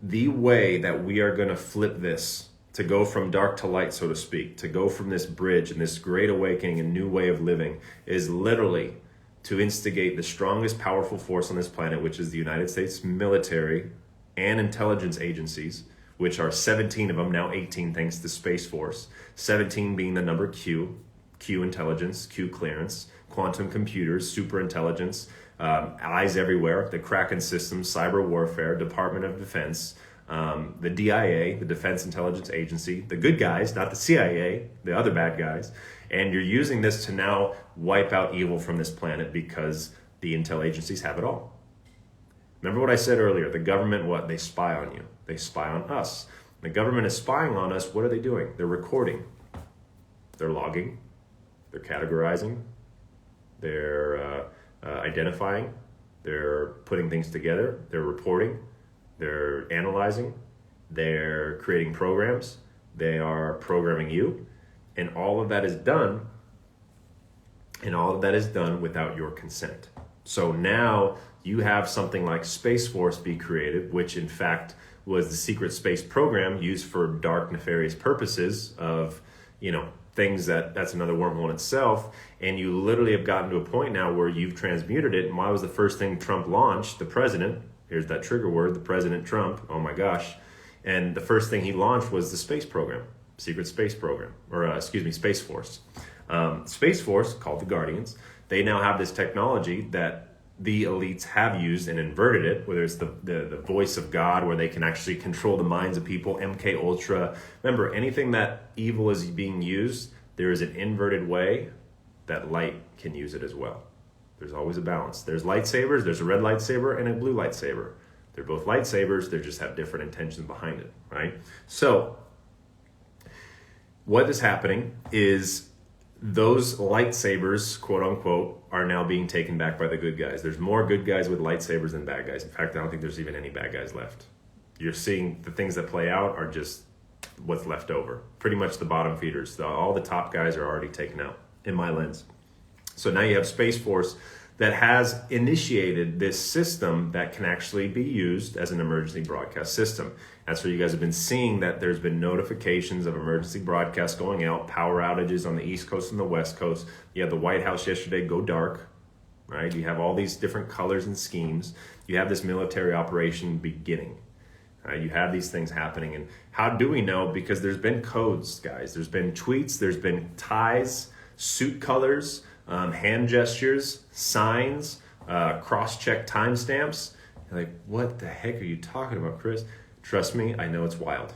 the way that we are going to flip this, to go from dark to light, so to speak, to go from this bridge and this great awakening and new way of living, is literally to instigate the strongest powerful force on this planet, which is the United States military and intelligence agencies, which are 17 of them, now 18 thanks to Space Force, 17 being the number Q intelligence, Q clearance, quantum computers, super intelligence, eyes everywhere, the Kraken systems, cyber warfare, Department of Defense, the DIA, the Defense Intelligence Agency, the good guys, not the CIA, the other bad guys. And you're using this to now wipe out evil from this planet because the intel agencies have it all. Remember what I said earlier, the government, what? They spy on you. They spy on us. The government is spying on us. What are they doing? They're recording. They're logging. They're categorizing. They're identifying. They're putting things together. They're reporting. They're analyzing. They're creating programs. They are programming you. And all of that is done. And all of that is done without your consent. So now you have something like Space Force be created, which in fact was the secret space program used for dark, nefarious purposes of, things that's another wormhole in itself. And you literally have gotten to a point now where you've transmuted it. And why was the first thing Trump launched? The president, here's that trigger word, the President Trump, oh my gosh. And the first thing he launched was the space program, secret space program, or Space Force. Space Force, called the Guardians, they now have this technology that the elites have used and inverted it, whether it's the voice of God, where they can actually control the minds of people, MK Ultra. Remember, anything that evil is being used, there is an inverted way that light can use it as well. There's always a balance. There's lightsabers, there's a red lightsaber and a blue lightsaber. They're both lightsabers, they just have different intentions behind it, right? So, what is happening is those lightsabers, quote unquote, are now being taken back by the good guys. There's more good guys with lightsabers than bad guys. In fact, I don't think there's even any bad guys left. You're seeing the things that play out are just what's left over. Pretty much the bottom feeders. All the top guys are already taken out, in my lens. So now you have Space Force that has initiated this system that can actually be used as an emergency broadcast system. That's where you guys have been seeing that there's been notifications of emergency broadcasts going out, power outages on the East Coast and the West Coast. You had the White House yesterday go dark, right? You have all these different colors and schemes. You have this military operation beginning. You have these things happening. And how do we know? Because there's been codes, guys. There's been tweets, there's been ties, suit colors, hand gestures, signs, cross-check timestamps. You're like, what the heck are you talking about, Chris? Trust me, I know it's wild.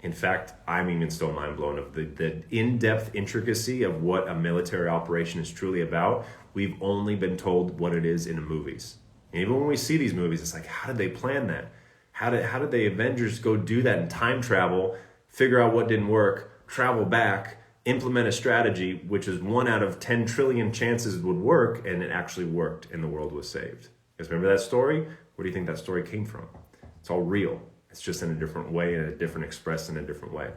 In fact, I'm even still mind blown of the in-depth intricacy of what a military operation is truly about. We've only been told what it is in the movies. And even when we see these movies, it's like, how did they plan that? How did the Avengers go do that in time travel, figure out what didn't work, travel back, implement a strategy which is 1 out of 10 trillion chances it would work, and it actually worked, and the world was saved. You guys remember that story? Where do you think that story came from? It's all real. It's just in a different way, and expressed in a different way.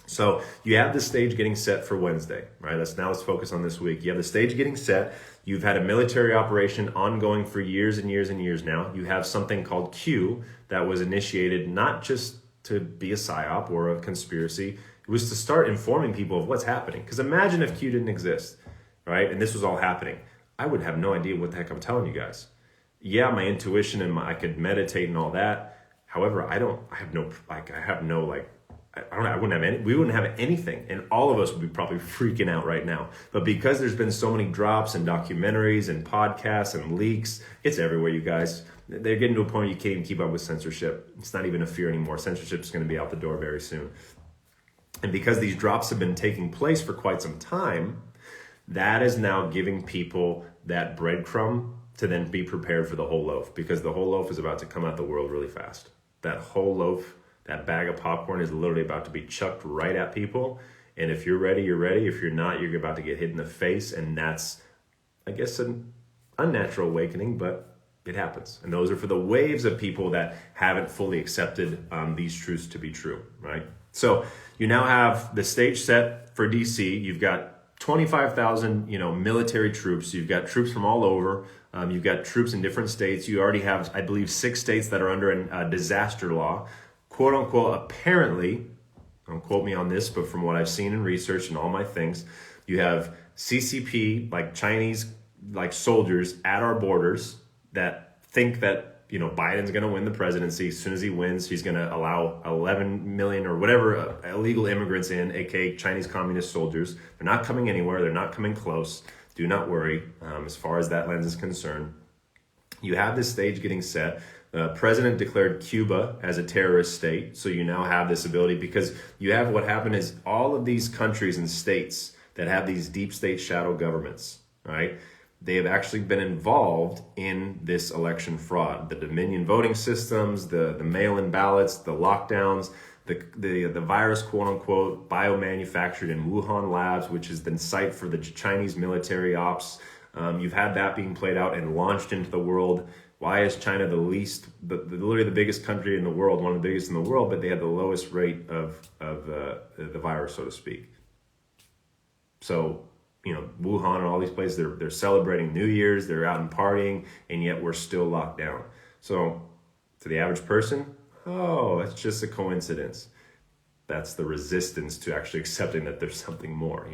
So you have the stage getting set for Wednesday, right? Let's focus on this week. You have the stage getting set. You've had a military operation ongoing for years and years and years now. You have something called Q that was initiated not just to be a psy-op or a conspiracy. It was to start informing people of what's happening. Because imagine if Q didn't exist, right? And this was all happening. I would have no idea what the heck I'm telling you guys. Yeah, my intuition and I could meditate and all that. However, we wouldn't have anything, and all of us would be probably freaking out right now. But because there's been so many drops and documentaries and podcasts and leaks, it's everywhere, you guys. They're getting to a point where you can't even keep up with censorship. It's not even a fear anymore. Censorship is going to be out the door very soon. And because these drops have been taking place for quite some time, that is now giving people that breadcrumb to then be prepared for the whole loaf, because the whole loaf is about to come out the world really fast. That whole loaf, that bag of popcorn is literally about to be chucked right at people. And if you're ready, you're ready. If you're not, you're about to get hit in the face. And that's, I guess, an unnatural awakening, but it happens. And those are for the waves of people that haven't fully accepted these truths to be true, right? So you now have the stage set for DC. You've got 25,000, military troops. You've got troops from all over. You've got troops in different states. You already have, I believe, 6 states that are under a disaster law. Quote unquote, apparently, don't quote me on this, but from what I've seen in research and all my things, you have CCP, like Chinese, like soldiers at our borders that think that, Biden's going to win the presidency. As soon as he wins, he's going to allow 11 million or whatever illegal immigrants in, aka Chinese communist soldiers. They're not coming anywhere. They're not coming close. Do not worry, as far as that lens is concerned. You have this stage getting set. The president declared Cuba as a terrorist state. So you now have this ability, because you have what happened is all of these countries and states that have these deep state shadow governments, right? They have actually been involved in this election fraud. The Dominion voting systems, the mail-in ballots, the lockdowns, the virus, quote unquote, biomanufactured in Wuhan labs, which is the site for the Chinese military ops. You've had that being played out and launched into the world. Why is China literally the biggest country in the world, one of the biggest in the world, but they have the lowest rate of the virus, so to speak? So, Wuhan and all these places, they're celebrating New Year's, they're out and partying, and yet we're still locked down. So to the average person, it's just a coincidence. That's the resistance to actually accepting that there's something more,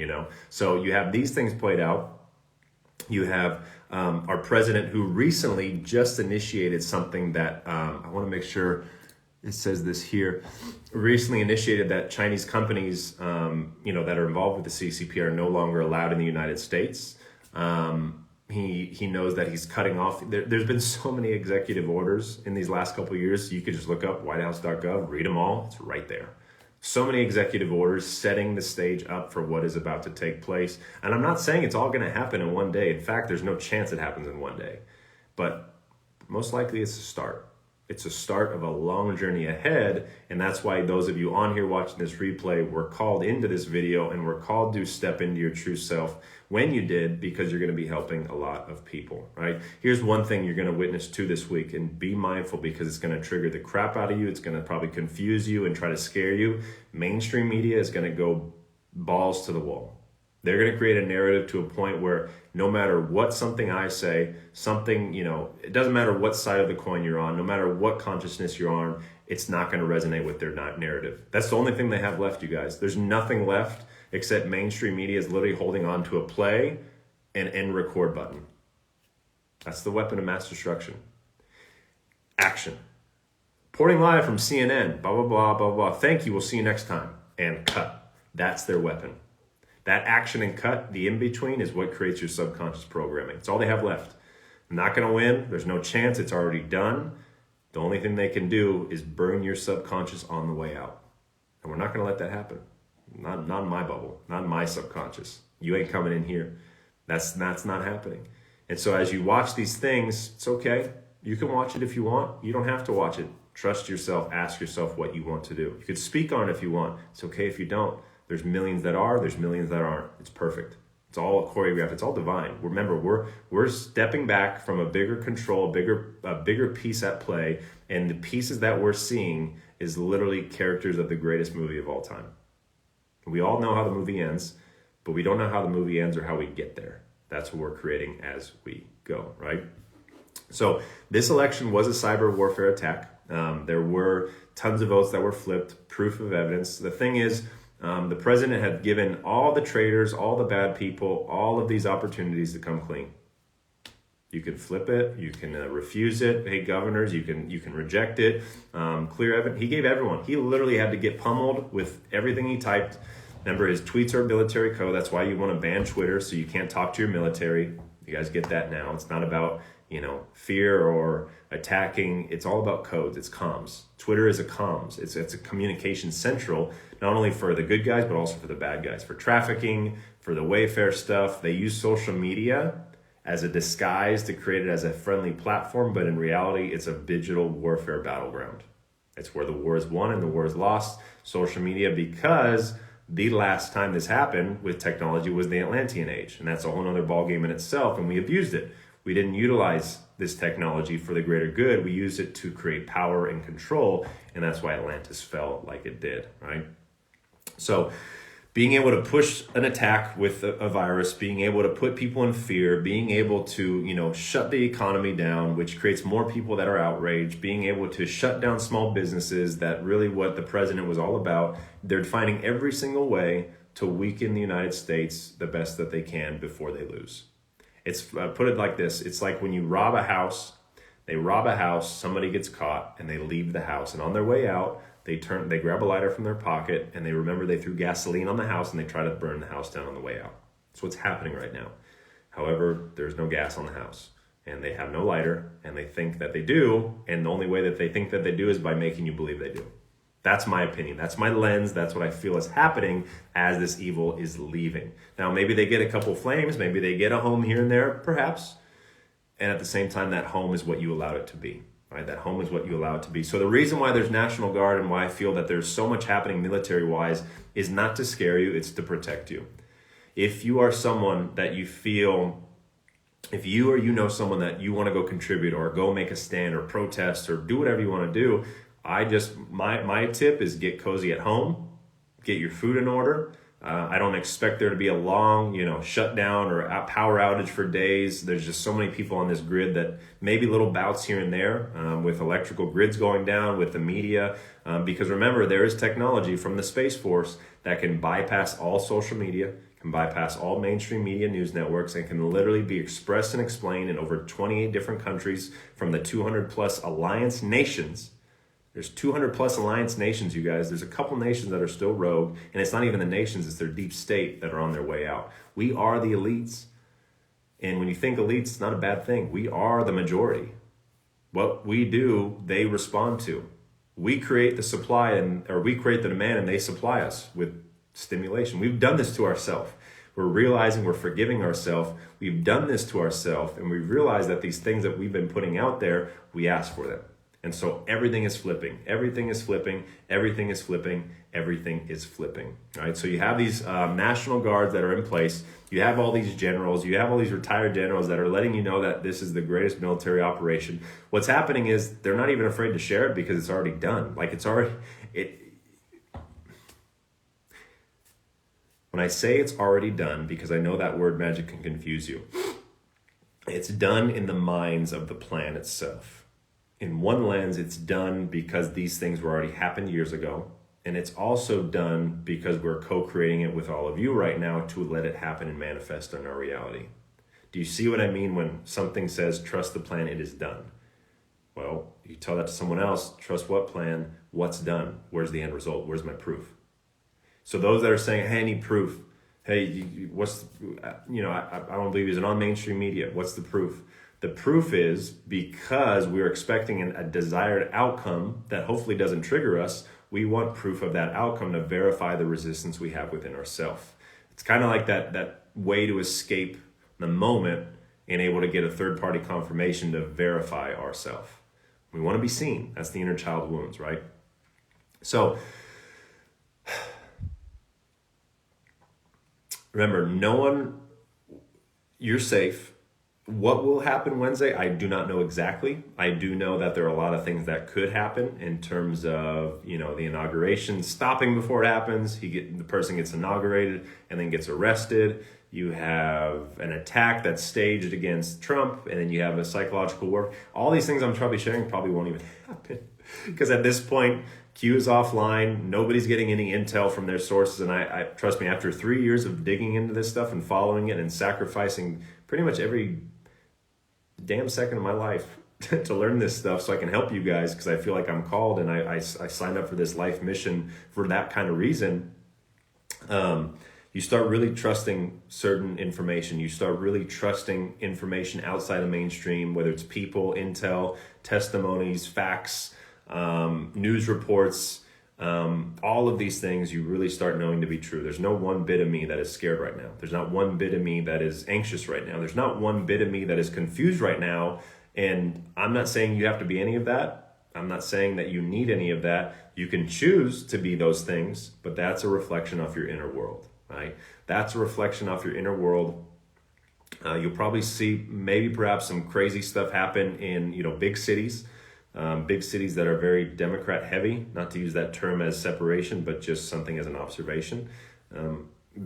So you have these things played out. You have our president, who recently just initiated something that I want to make sure it says this here, recently initiated that Chinese companies, that are involved with the CCP are no longer allowed in the United States. He knows that he's cutting off. There's been so many executive orders in these last couple of years. You could just look up whitehouse.gov, read them all. It's right there. So many executive orders setting the stage up for what is about to take place. And I'm not saying it's all going to happen in one day. In fact, there's no chance it happens in one day. But most likely it's a start. It's a start of a long journey ahead. And that's why those of you on here watching this replay were called into this video and were called to step into your true self when you did, because you're going to be helping a lot of people, right? Here's one thing you're going to witness to this week, and be mindful, because it's going to trigger the crap out of you. It's going to probably confuse you and try to scare you. Mainstream media is going to go balls to the wall. They're going to create a narrative to a point where no matter what something I say, it doesn't matter what side of the coin you're on, no matter what consciousness you're on, it's not going to resonate with their narrative. That's the only thing they have left, you guys. There's nothing left except mainstream media is literally holding on to a play and end record button. That's the weapon of mass destruction. Action. Reporting live from CNN, blah, blah, blah, blah, blah. Thank you, we'll see you next time. And cut. That's their weapon. That action and cut, the in-between, is what creates your subconscious programming. It's all they have left. I'm not going to win. There's no chance. It's already done. The only thing they can do is burn your subconscious on the way out. And we're not going to let that happen. Not in my bubble. Not in my subconscious. You ain't coming in here. That's not happening. And so as you watch these things, it's okay. You can watch it if you want. You don't have to watch it. Trust yourself. Ask yourself what you want to do. You could speak on it if you want. It's okay if you don't. There's millions that are, there's millions that aren't. It's perfect. It's all choreographed. It's all divine. Remember, we're stepping back from a bigger control, a bigger piece at play, and the pieces that we're seeing is literally characters of the greatest movie of all time. We all know how the movie ends, but we don't know how the movie ends or how we get there. That's what we're creating as we go, right? So this election was a cyber warfare attack. There were tons of votes that were flipped, proof of evidence. The thing is, the president had given all the traitors, all the bad people, all of these opportunities to come clean. You can flip it, you can refuse it. Hey, governors, you can reject it. Clear evidence. He gave everyone. He literally had to get pummeled with everything he typed. Remember, his tweets are military code. That's why you want to ban Twitter, so you can't talk to your military. You guys get that now. It's not about, fear or attacking. It's all about codes. It's comms. Twitter is a comms. It's a communication central, not only for the good guys, but also for the bad guys. For trafficking, for the Wayfair stuff. They use social media as a disguise to create it as a friendly platform, but in reality, it's a digital warfare battleground. It's where the war is won and the war is lost. Social media, because the last time this happened with technology was the Atlantean age, and that's a whole other ballgame in itself, and we abused it. We didn't utilize this technology for the greater good. We used it to create power and control, and that's why Atlantis fell like it did, right? So being able to push an attack with a virus, being able to put people in fear, being able to, shut the economy down, which creates more people that are outraged, being able to shut down small businesses, that really what the president was all about. They're finding every single way to weaken the United States the best that they can before they lose. It's put it like this. It's like when you rob a house, somebody gets caught and they leave the house, and on their way out, they grab a lighter from their pocket and they remember they threw gasoline on the house and they try to burn the house down on the way out. That's what's happening right now. However, there's no gas on the house and they have no lighter and they think that they do. And the only way that they think that they do is by making you believe they do. That's my opinion. That's my lens. That's what I feel is happening as this evil is leaving. Now, maybe they get a couple flames. Maybe they get a home here and there, perhaps. And at the same time, that home is what you allowed it to be. Right? That home is what you allow it to be. So the reason why there's National Guard and why I feel that there's so much happening military-wise is not to scare you, it's to protect you. If you are someone that you feel, if you or you know someone that you want to go contribute or go make a stand or protest or do whatever you want to do, my tip is get cozy at home, get your food in order. I don't expect there to be a long, shutdown or power outage for days. There's just so many people on this grid that maybe little bouts here and there with electrical grids going down, with the media. Because remember, there is technology from the Space Force that can bypass all social media, can bypass all mainstream media news networks, and can literally be expressed and explained in over 28 different countries from the 200 plus alliance nations. There's 200 plus alliance nations, you guys. There's a couple nations that are still rogue, and it's not even the nations, it's their deep state that are on their way out. We are the elites. And when you think elites, it's not a bad thing. We are the majority. What we do, they respond to. We create the supply or we create the demand and they supply us with stimulation. We've done this to ourselves. We're realizing we're forgiving ourselves. We've done this to ourselves, and we've realized that these things that we've been putting out there, we ask for them. And so everything is flipping, everything is flipping, everything is flipping, everything is flipping, right? So you have these National Guards that are in place. You have all these generals, you have all these retired generals that are letting you know that this is the greatest military operation. What's happening is they're not even afraid to share it because it's already done. Like when I say it's already done, because I know that word magic can confuse you, it's done in the minds of the plan itself. In one lens, it's done because these things were already happened years ago. And it's also done because we're co-creating it with all of you right now to let it happen and manifest in our reality. Do you see what I mean when something says, trust the plan, it is done? Well, you tell that to someone else, trust what plan, what's done? Where's the end result? Where's my proof? So those that are saying, hey, I need proof. Hey, I don't believe he's on mainstream media. What's the proof? The proof is because we're expecting a desired outcome that hopefully doesn't trigger us, we want proof of that outcome to verify the resistance we have within ourselves. It's kind of like that way to escape the moment and able to get a third-party confirmation to verify ourselves. We want to be seen. That's the inner child wounds, right? So Remember, you're safe. What will happen Wednesday? I do not know exactly. I do know that there are a lot of things that could happen in terms of, the inauguration stopping before it happens. The person gets inaugurated and then gets arrested. You have an attack that's staged against Trump, and then you have a psychological war. All these things I'm probably sharing probably won't even happen because at this point, Q is offline. Nobody's getting any intel from their sources. And I trust me, after 3 years of digging into this stuff and following it and sacrificing pretty much every damn second of my life to learn this stuff so I can help you guys, because I feel like I'm called and I signed up for this life mission for that kind of reason. You start really trusting certain information. You start really trusting information outside of mainstream, whether it's people, intel, testimonies, facts, news reports, all of these things you really start knowing to be true. There's no one bit of me that is scared right now. There's not one bit of me that is anxious right now. There's not one bit of me that is confused right now. And I'm not saying you have to be any of that. I'm not saying that you need any of that. You can choose to be those things, but that's a reflection of your inner world, right? That's a reflection of your inner world. You'll probably see maybe perhaps some crazy stuff happen in, big cities. Big cities that are very Democrat heavy, not to use that term as separation, but just something as an observation.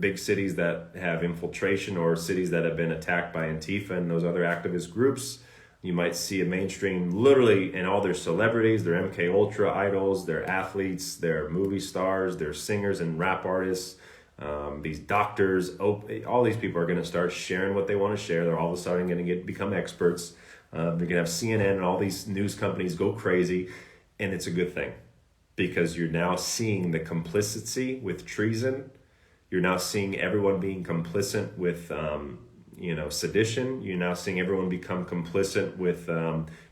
Big cities that have infiltration, or cities that have been attacked by Antifa and those other activist groups. You might see a mainstream, literally, and all their celebrities, their MK Ultra idols, their athletes, their movie stars, their singers and rap artists, these doctors, all these people are going to start sharing what they want to share. They're all of a sudden going to become experts. They're going to have CNN and all these news companies go crazy, and it's a good thing because you're now seeing the complicity with treason. You're now seeing everyone being complicit with, sedition. You're now seeing everyone become complicit with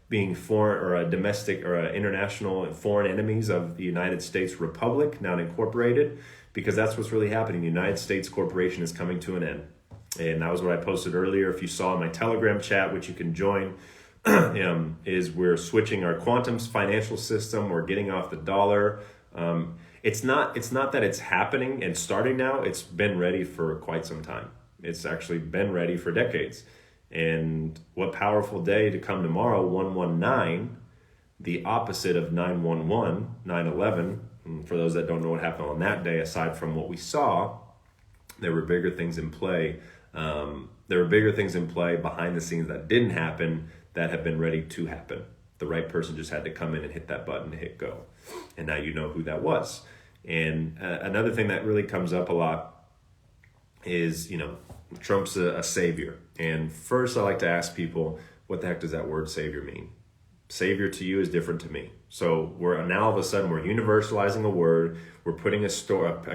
being foreign or a domestic or international foreign enemies of the United States Republic, now incorporated, because that's what's really happening. The United States Corporation is coming to an end. And that was what I posted earlier. If you saw in my Telegram chat, which you can join, is we're switching our quantum financial system. We're getting off the dollar. It's not that it's happening and starting now. It's been ready for quite some time. It's actually been ready for decades. And what powerful day to come tomorrow, 119, the opposite of 911, 9/11. And for those that don't know what happened on that day, aside from what we saw, there were bigger things in play. There were bigger things in play behind the scenes that didn't happen that have been ready to happen. The right person just had to come in and hit that button and hit go. And now you know who that was. And another thing that really comes up a lot is, Trump's a savior. And first I like to ask people, what the heck does that word savior mean? Savior to you is different to me. So now all of a sudden we're universalizing a word. We're putting a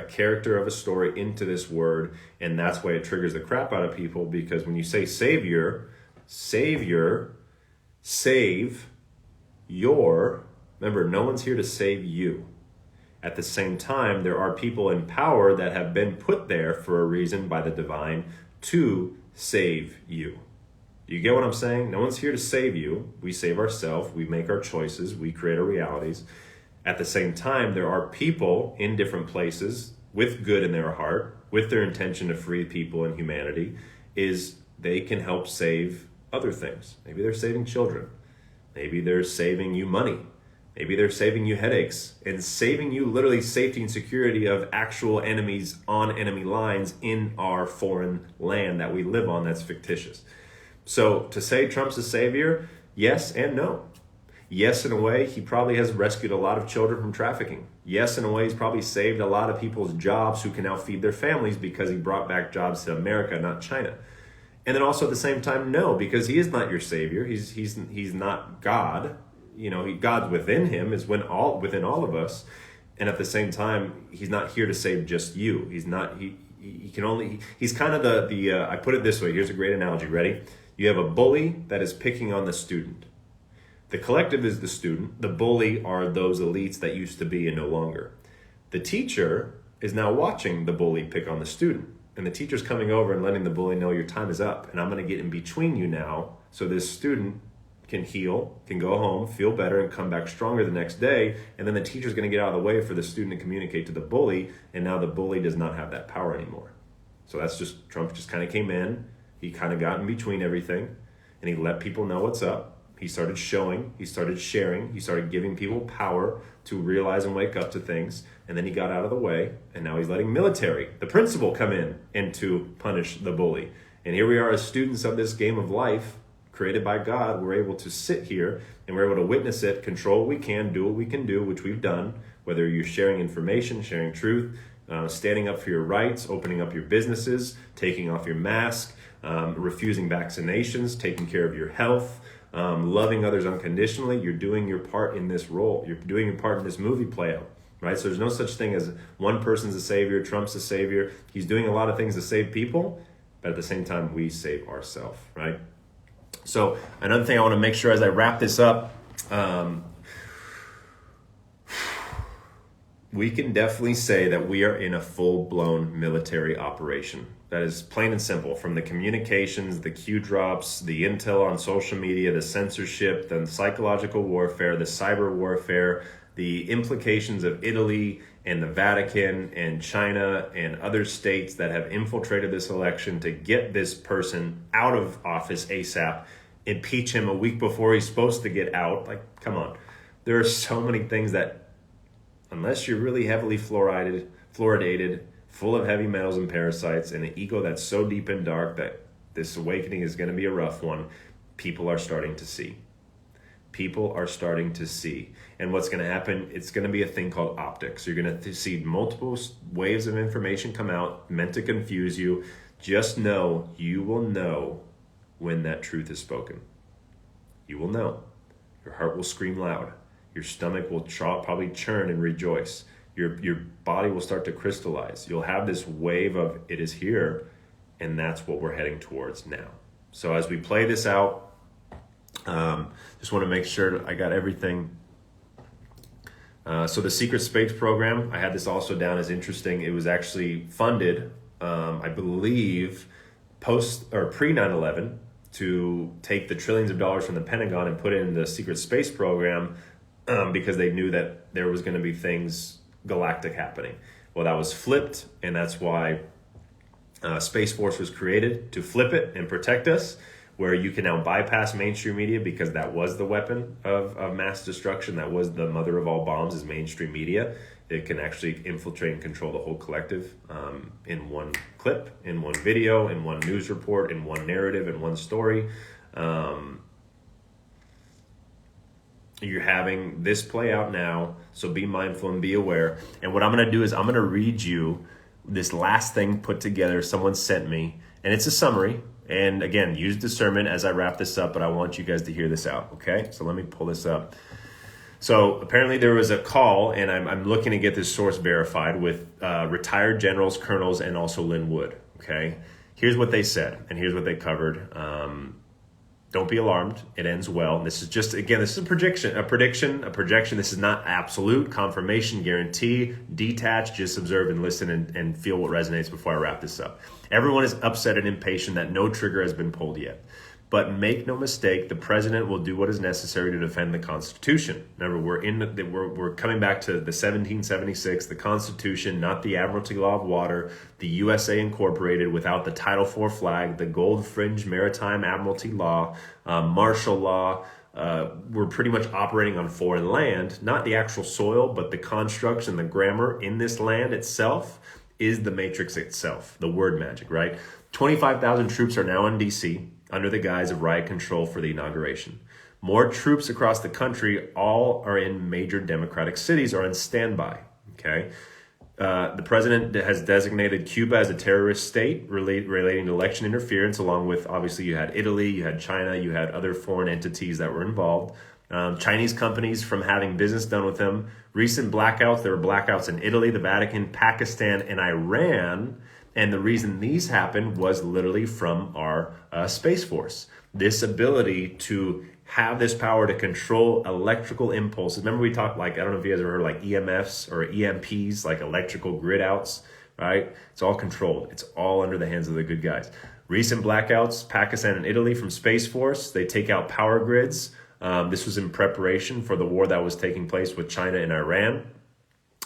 character of a story into this word, and that's why it triggers the crap out of people. Because when you say savior, save remember, no one's here to save you. At the same time, there are people in power that have been put there for a reason by the divine to save you. You get what I'm saying? No one's here to save you. We save ourselves. We make our choices. We create our realities. At the same time, there are people in different places with good in their heart, with their intention to free people and humanity, is they can help save other things. Maybe they're saving children. Maybe they're saving you money. Maybe they're saving you headaches and saving you literally safety and security of actual enemies on enemy lines in our foreign land that we live on that's fictitious. So to say Trump's a savior, yes and no. Yes, in a way, he probably has rescued a lot of children from trafficking. Yes, in a way, he's probably saved a lot of people's jobs who can now feed their families because he brought back jobs to America, not China. And then also at the same time, no, because he is not your savior. He's not God. God's within him, is within all of us. And at the same time, he's not here to save just you. He's kind of the I put it this way. Here's a great analogy. Ready? You have a bully that is picking on the student. The collective is the student. The bully are those elites that used to be and no longer. The teacher is now watching the bully pick on the student. And the teacher's coming over and letting the bully know your time is up. And I'm going to get in between you now so this student can heal, can go home, feel better, and come back stronger the next day. And then the teacher's going to get out of the way for the student to communicate to the bully. And now the bully does not have that power anymore. So that's just, Trump just kind of came in. He kind of got in between everything and he let people know what's up. He started showing, he started sharing, he started giving people power to realize and wake up to things. And then he got out of the way, and now he's letting military, the principal, come in and to punish the bully. And here we are as students of this game of life created by God. We're able to sit here and we're able to witness it, control what we can, do what we can do, which we've done, whether you're sharing information, sharing truth, standing up for your rights, opening up your businesses, taking off your mask, refusing vaccinations, taking care of your health, loving others unconditionally. You're doing your part in this role. You're doing your part in this movie play out, right? So there's no such thing as one person's a savior, Trump's a savior. He's doing a lot of things to save people, but at the same time, we save ourselves, right? So another thing I want to make sure as I wrap this up, we can definitely say that we are in a full-blown military operation. That is plain and simple. From the communications, the Q drops, the intel on social media, the censorship, the psychological warfare, the cyber warfare, the implications of Italy and the Vatican and China and other states that have infiltrated this election to get this person out of office ASAP, impeach him a week before he's supposed to get out. Like, come on. There are so many things that, unless you're really heavily fluoridated, full of heavy metals and parasites, and an ego that's so deep and dark that this awakening is going to be a rough one, people are starting to see. People are starting to see. And what's going to happen, it's going to be a thing called optics. You're going to see multiple waves of information come out meant to confuse you. Just know, you will know when that truth is spoken. You will know. Your heart will scream loud. Your stomach will probably churn and rejoice. Your body will start to crystallize. You'll have this wave of it is here, and that's what we're heading towards now. So as we play this out, just want to make sure I got everything. So the Secret Space Program, I had this also down as interesting. It was actually funded, I believe, post or pre 9/11 to take the trillions of dollars from the Pentagon and put it in the Secret Space Program because they knew that there was going to be things galactic happening. Well, that was flipped, and that's why Space Force was created, to flip it and protect us, where you can now bypass mainstream media because that was the weapon of mass destruction. That was the mother of all bombs, is mainstream media. It can actually infiltrate and control the whole collective in one clip, in one video, in one news report, in one narrative, in one story. You're having this play out now, so be mindful and be aware. And what I'm going to do is I'm going to read you this last thing put together someone sent me, and it's a summary. And again, use discernment as I wrap this up, but I want you guys to hear this out, okay? So let me pull this up. So apparently there was a call, and I'm looking to get this source verified with retired generals, colonels, and also Lynn Wood, okay? Here's what they said, and here's what they covered. Don't be alarmed. It ends well. This is just, again, this is a projection. This is not absolute confirmation, guarantee. Detach, just observe and listen and feel what resonates before I wrap this up. Everyone is upset and impatient that no trigger has been pulled yet. But make no mistake, the president will do what is necessary to defend the Constitution. Remember, we're coming back to the 1776, the Constitution, not the Admiralty Law of Water, the USA Incorporated without the Title IV flag, the gold fringe Maritime Admiralty Law, martial law. We're pretty much operating on foreign land, not the actual soil, but the constructs and the grammar in this land itself is the matrix itself, the word magic, right? 25,000 troops are now in D.C., under the guise of riot control for the inauguration. More troops across the country, all are in major democratic cities, are on standby, okay? The president has designated Cuba as a terrorist state relating to election interference, along with, obviously, you had Italy, you had China, you had other foreign entities that were involved. Chinese companies from having business done with them. Recent blackouts, there were blackouts in Italy, the Vatican, Pakistan, and Iran. And the reason these happened was literally from our Space Force. This ability to have this power to control electrical impulses. Remember we talked, like, I don't know if you guys ever heard like EMFs or EMPs, like electrical grid outs, right? It's all controlled. It's all under the hands of the good guys. Recent blackouts, Pakistan and Italy from Space Force. They take out power grids. This was in preparation for the war that was taking place with China and Iran.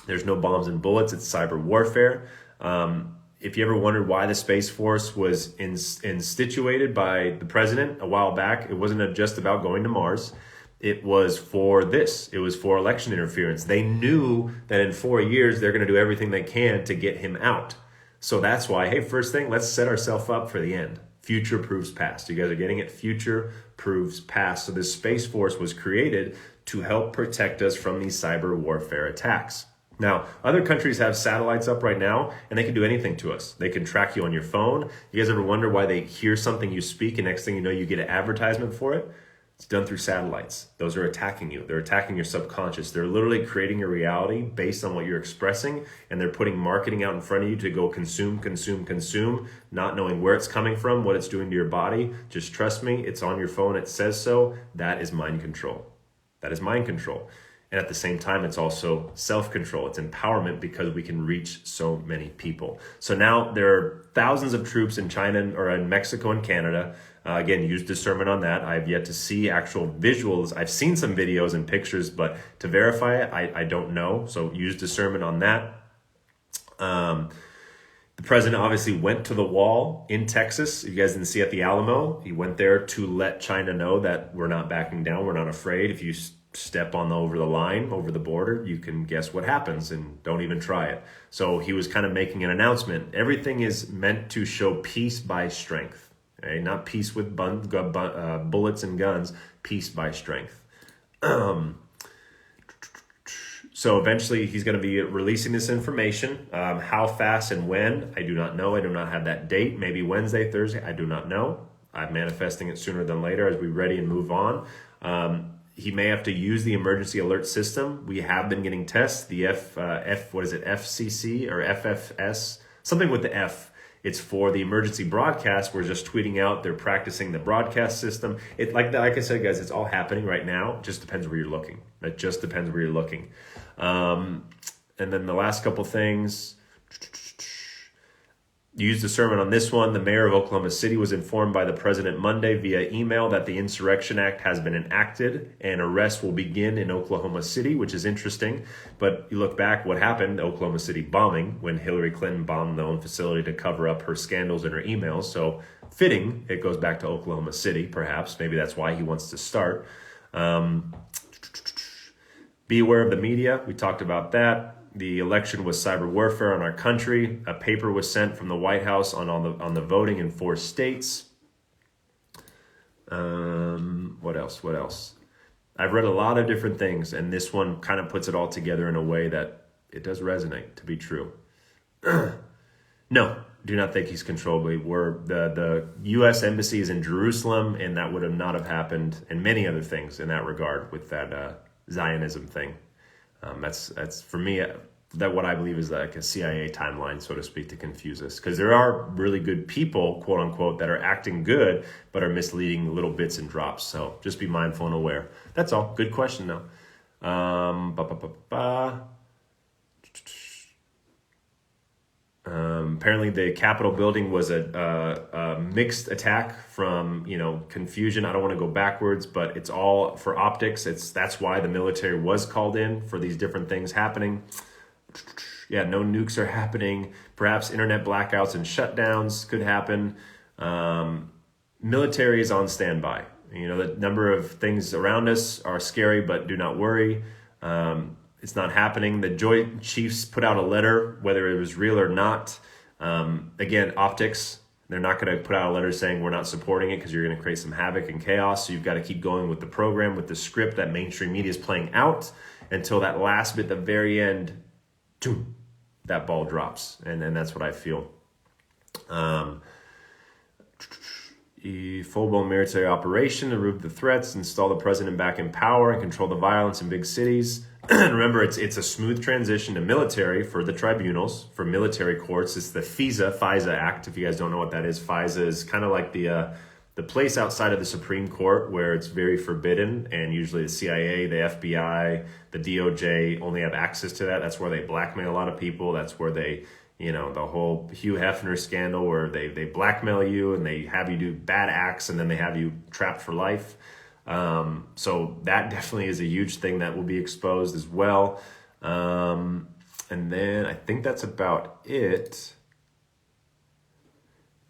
There's no bombs and bullets. It's cyber warfare. If you ever wondered why the Space Force was instituted by the president a while back, it wasn't just about going to Mars. It was for this. It was for election interference. They knew that in 4 years, they're going to do everything they can to get him out. So that's why, hey, first thing, let's set ourselves up for the end. Future proofs past. You guys are getting it? Future proofs past. So this Space Force was created to help protect us from these cyber warfare attacks. Now, other countries have satellites up right now, and they can do anything to us. They can track you on your phone. You guys ever wonder why they hear something you speak, and next thing you know, you get an advertisement for it? It's done through satellites. Those are attacking you. They're attacking your subconscious. They're literally creating a reality based on what you're expressing, and they're putting marketing out in front of you to go consume, consume, consume, not knowing where it's coming from, what it's doing to your body. Just trust me, it's on your phone. It says so. That is mind control. That is mind control. And at the same time, it's also self-control. It's empowerment because we can reach so many people. So now there are thousands of troops in China or in Mexico and Canada. Again, use discernment on that. I've yet to see actual visuals. I've seen some videos and pictures, but to verify it, I don't know. So use discernment on that. The president obviously went to the wall in Texas. You guys didn't see at the Alamo. He went there to let China know that we're not backing down. We're not afraid. If you step on over the line, over the border, you can guess what happens, and don't even try it. So he was kind of making an announcement. Everything is meant to show peace by strength, okay? Not peace with bullets and guns, peace by strength. So eventually he's going to be releasing this information. How fast and when, I do not know. I do not have that date. Maybe Wednesday, Thursday, I do not know. I'm manifesting it sooner than later as we ready and move on. He may have to use the emergency alert system. We have been getting tests, the FCC or FFS, something with the F. It's for the emergency broadcast. We're just tweeting out. They're practicing the broadcast system. Like I said, guys, it's all happening right now. It just depends where you're looking. It just depends where you're looking. And then the last couple things. Use discernment on this one. The mayor of Oklahoma City was informed by the president Monday via email that the Insurrection Act has been enacted and arrests will begin in Oklahoma City, which is interesting. But you look back, what happened, the Oklahoma City bombing, when Hillary Clinton bombed the own facility to cover up her scandals and her emails. So fitting, it goes back to Oklahoma City, perhaps. Maybe that's why he wants to start. Be aware of the media. We talked about that. The election was cyber warfare on our country. A paper was sent from the White House on the voting in 4 states. What else? I've read a lot of different things, and this one kind of puts it all together in a way that it does resonate to be true. No, do not think he's controllable. The U.S. Embassy is in Jerusalem, and that would not have happened, and many other things in that regard with that Zionism thing. That's for me, that what I believe is like a CIA timeline, so to speak, to confuse us. Because there are really good people, quote unquote, that are acting good, but are misleading little bits and drops. So just be mindful and aware. That's all. Good question, though. Apparently the Capitol building was a mixed attack from, confusion. I don't want to go backwards, but it's all for optics. That's why the military was called in for these different things happening. Yeah, no nukes are happening. Perhaps internet blackouts and shutdowns could happen. Military is on standby. The number of things around us are scary, but do not worry. It's not happening. The Joint Chiefs put out a letter, whether it was real or not. Again, optics. They're not going to put out a letter saying we're not supporting it because you're going to create some havoc and chaos. So you've got to keep going with the program, with the script that mainstream media is playing out until that last bit, the very end, that ball drops. And that's what I feel. Full-blown military operation to remove the threats, install the president back in power, and control the violence in big cities. Remember, it's a smooth transition to military for the tribunals, for military courts. It's the FISA Act. If you guys don't know what that is, FISA is kind of like the place outside of the Supreme Court where it's very forbidden, and usually the CIA, the FBI, the DOJ only have access to that. That's where they blackmail a lot of people. That's where they, the whole Hugh Hefner scandal where they blackmail you and they have you do bad acts and then they have you trapped for life. So that definitely is a huge thing that will be exposed as well. And then I think that's about it.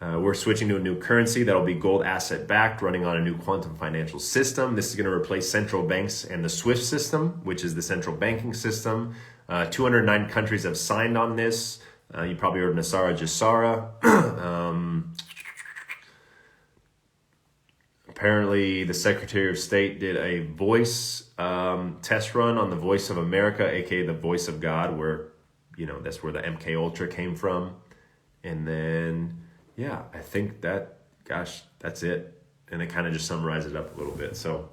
We're switching to a new currency that'll be gold asset backed, running on a new quantum financial system. This is going to replace central banks and the SWIFT system, which is the central banking system. 209 countries have signed on this. You probably heard Nasara Jassara. Apparently, the Secretary of State did a voice test run on the Voice of America, aka the Voice of God, where, that's where the MK Ultra came from. And then, yeah, I think that's it. And it kind of just summarizes it up a little bit. So,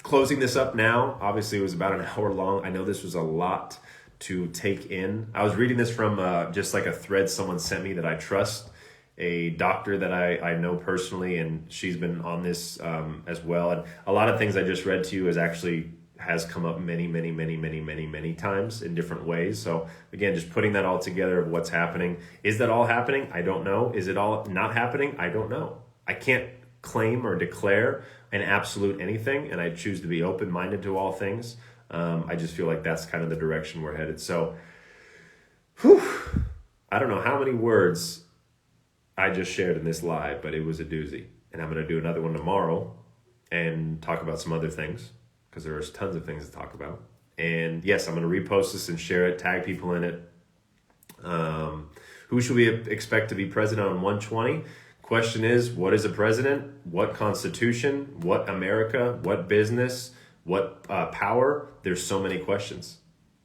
closing this up now, obviously it was about an hour long. I know this was a lot to take in. I was reading this from just like a thread someone sent me that I trust, a doctor that I know personally, and she's been on this as well. And a lot of things I just read to you has come up many times in different ways. So again, just putting that all together of what's happening. Is that all happening? I don't know. Is it all not happening? I don't know. I can't claim or declare an absolute anything, and I choose to be open-minded to all things. I just feel like that's kind of the direction we're headed. So, I don't know how many words I just shared in this live, but it was a doozy. And I'm going to do another one tomorrow and talk about some other things, because there's tons of things to talk about. And yes, I'm going to repost this and share it, tag people in it. Who should we expect to be president on 120? Question is, what is a president? What constitution? What America? What business? What power? There's so many questions,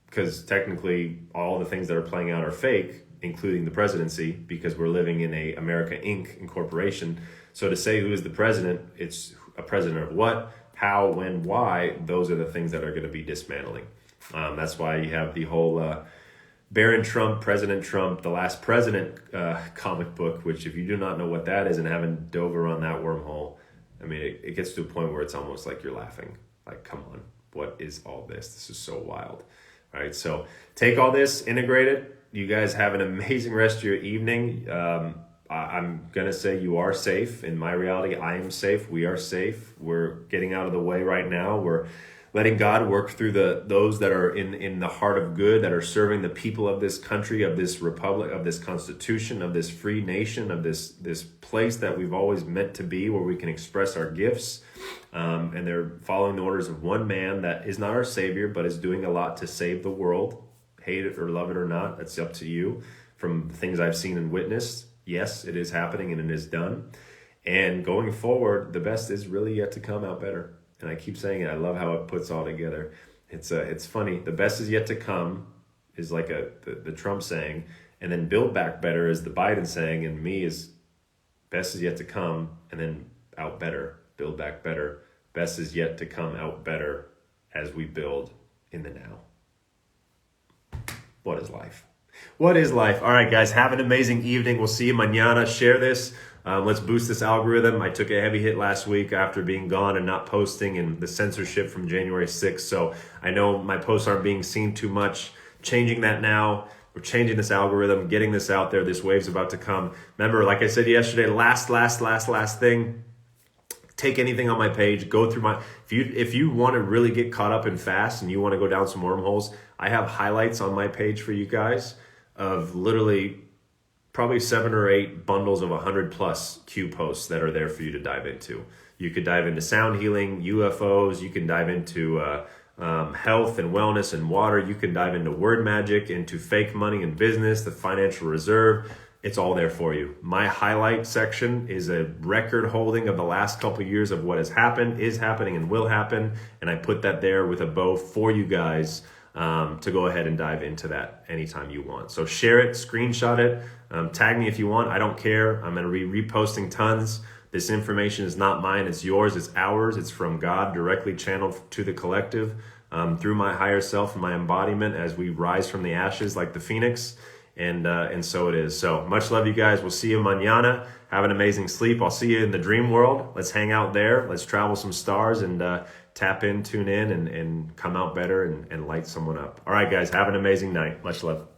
because technically all the things that are playing out are fake, including the presidency, because we're living in a America Inc. incorporation. So to say who is the president, it's a president of what, how, when, why, those are the things that are going to be dismantling. That's why you have the whole Baron Trump, President Trump, The Last President comic book, which if you do not know what that is and haven't dove around that wormhole, I mean, it gets to a point where it's almost like you're laughing. Like, come on, what is all this? This is so wild. All right, so take all this, integrate it. You guys have an amazing rest of your evening. I'm going to say you are safe. In my reality, I am safe. We are safe. We're getting out of the way right now. We're letting God work through those that are in the heart of good, that are serving the people of this country, of this republic, of this constitution, of this free nation, of this place that we've always meant to be, where we can express our gifts. And they're following the orders of one man that is not our savior, but is doing a lot to save the world. Hate it or love it or not, that's up to you. From the things I've seen and witnessed, yes, it is happening and it is done. And going forward, the best is really yet to come out better. And I keep saying it. I love how it puts all together. It's funny. The best is yet to come is like the Trump saying, and then build back better is the Biden saying, and me is best is yet to come, and then out better, build back better. Best is yet to come out better as we build in the now. What is life? What is life? All right, guys, have an amazing evening. We'll see you mañana. Share this. Let's boost this algorithm. I took a heavy hit last week after being gone and not posting, and the censorship from January 6th. So I know my posts aren't being seen too much. Changing that now. We're changing this algorithm, getting this out there. This wave's about to come. Remember, like I said yesterday, last thing. Take anything on my page, go through my, if you want to really get caught up and fast and you want to go down some wormholes, I have highlights on my page for you guys of literally probably 7 or 8 bundles of 100+ Q posts that are there for you to dive into. You could dive into sound healing, UFOs, you can dive into health and wellness and water, you can dive into word magic, into fake money and business, the financial reserve. It's all there for you. My highlight section is a record holding of the last couple of years of what has happened, is happening, and will happen. And I put that there with a bow for you guys to go ahead and dive into that anytime you want. So share it, screenshot it, tag me if you want. I don't care. I'm going to be reposting tons. This information is not mine. It's yours. It's ours. It's from God, directly channeled to the collective through my higher self and my embodiment as we rise from the ashes like the phoenix. And so it is. So much love, you guys. We'll see you mañana. Have an amazing sleep. I'll see you in the dream world. Let's hang out there. Let's travel some stars and tap in, tune in, and come out better and light someone up. All right, guys. Have an amazing night. Much love.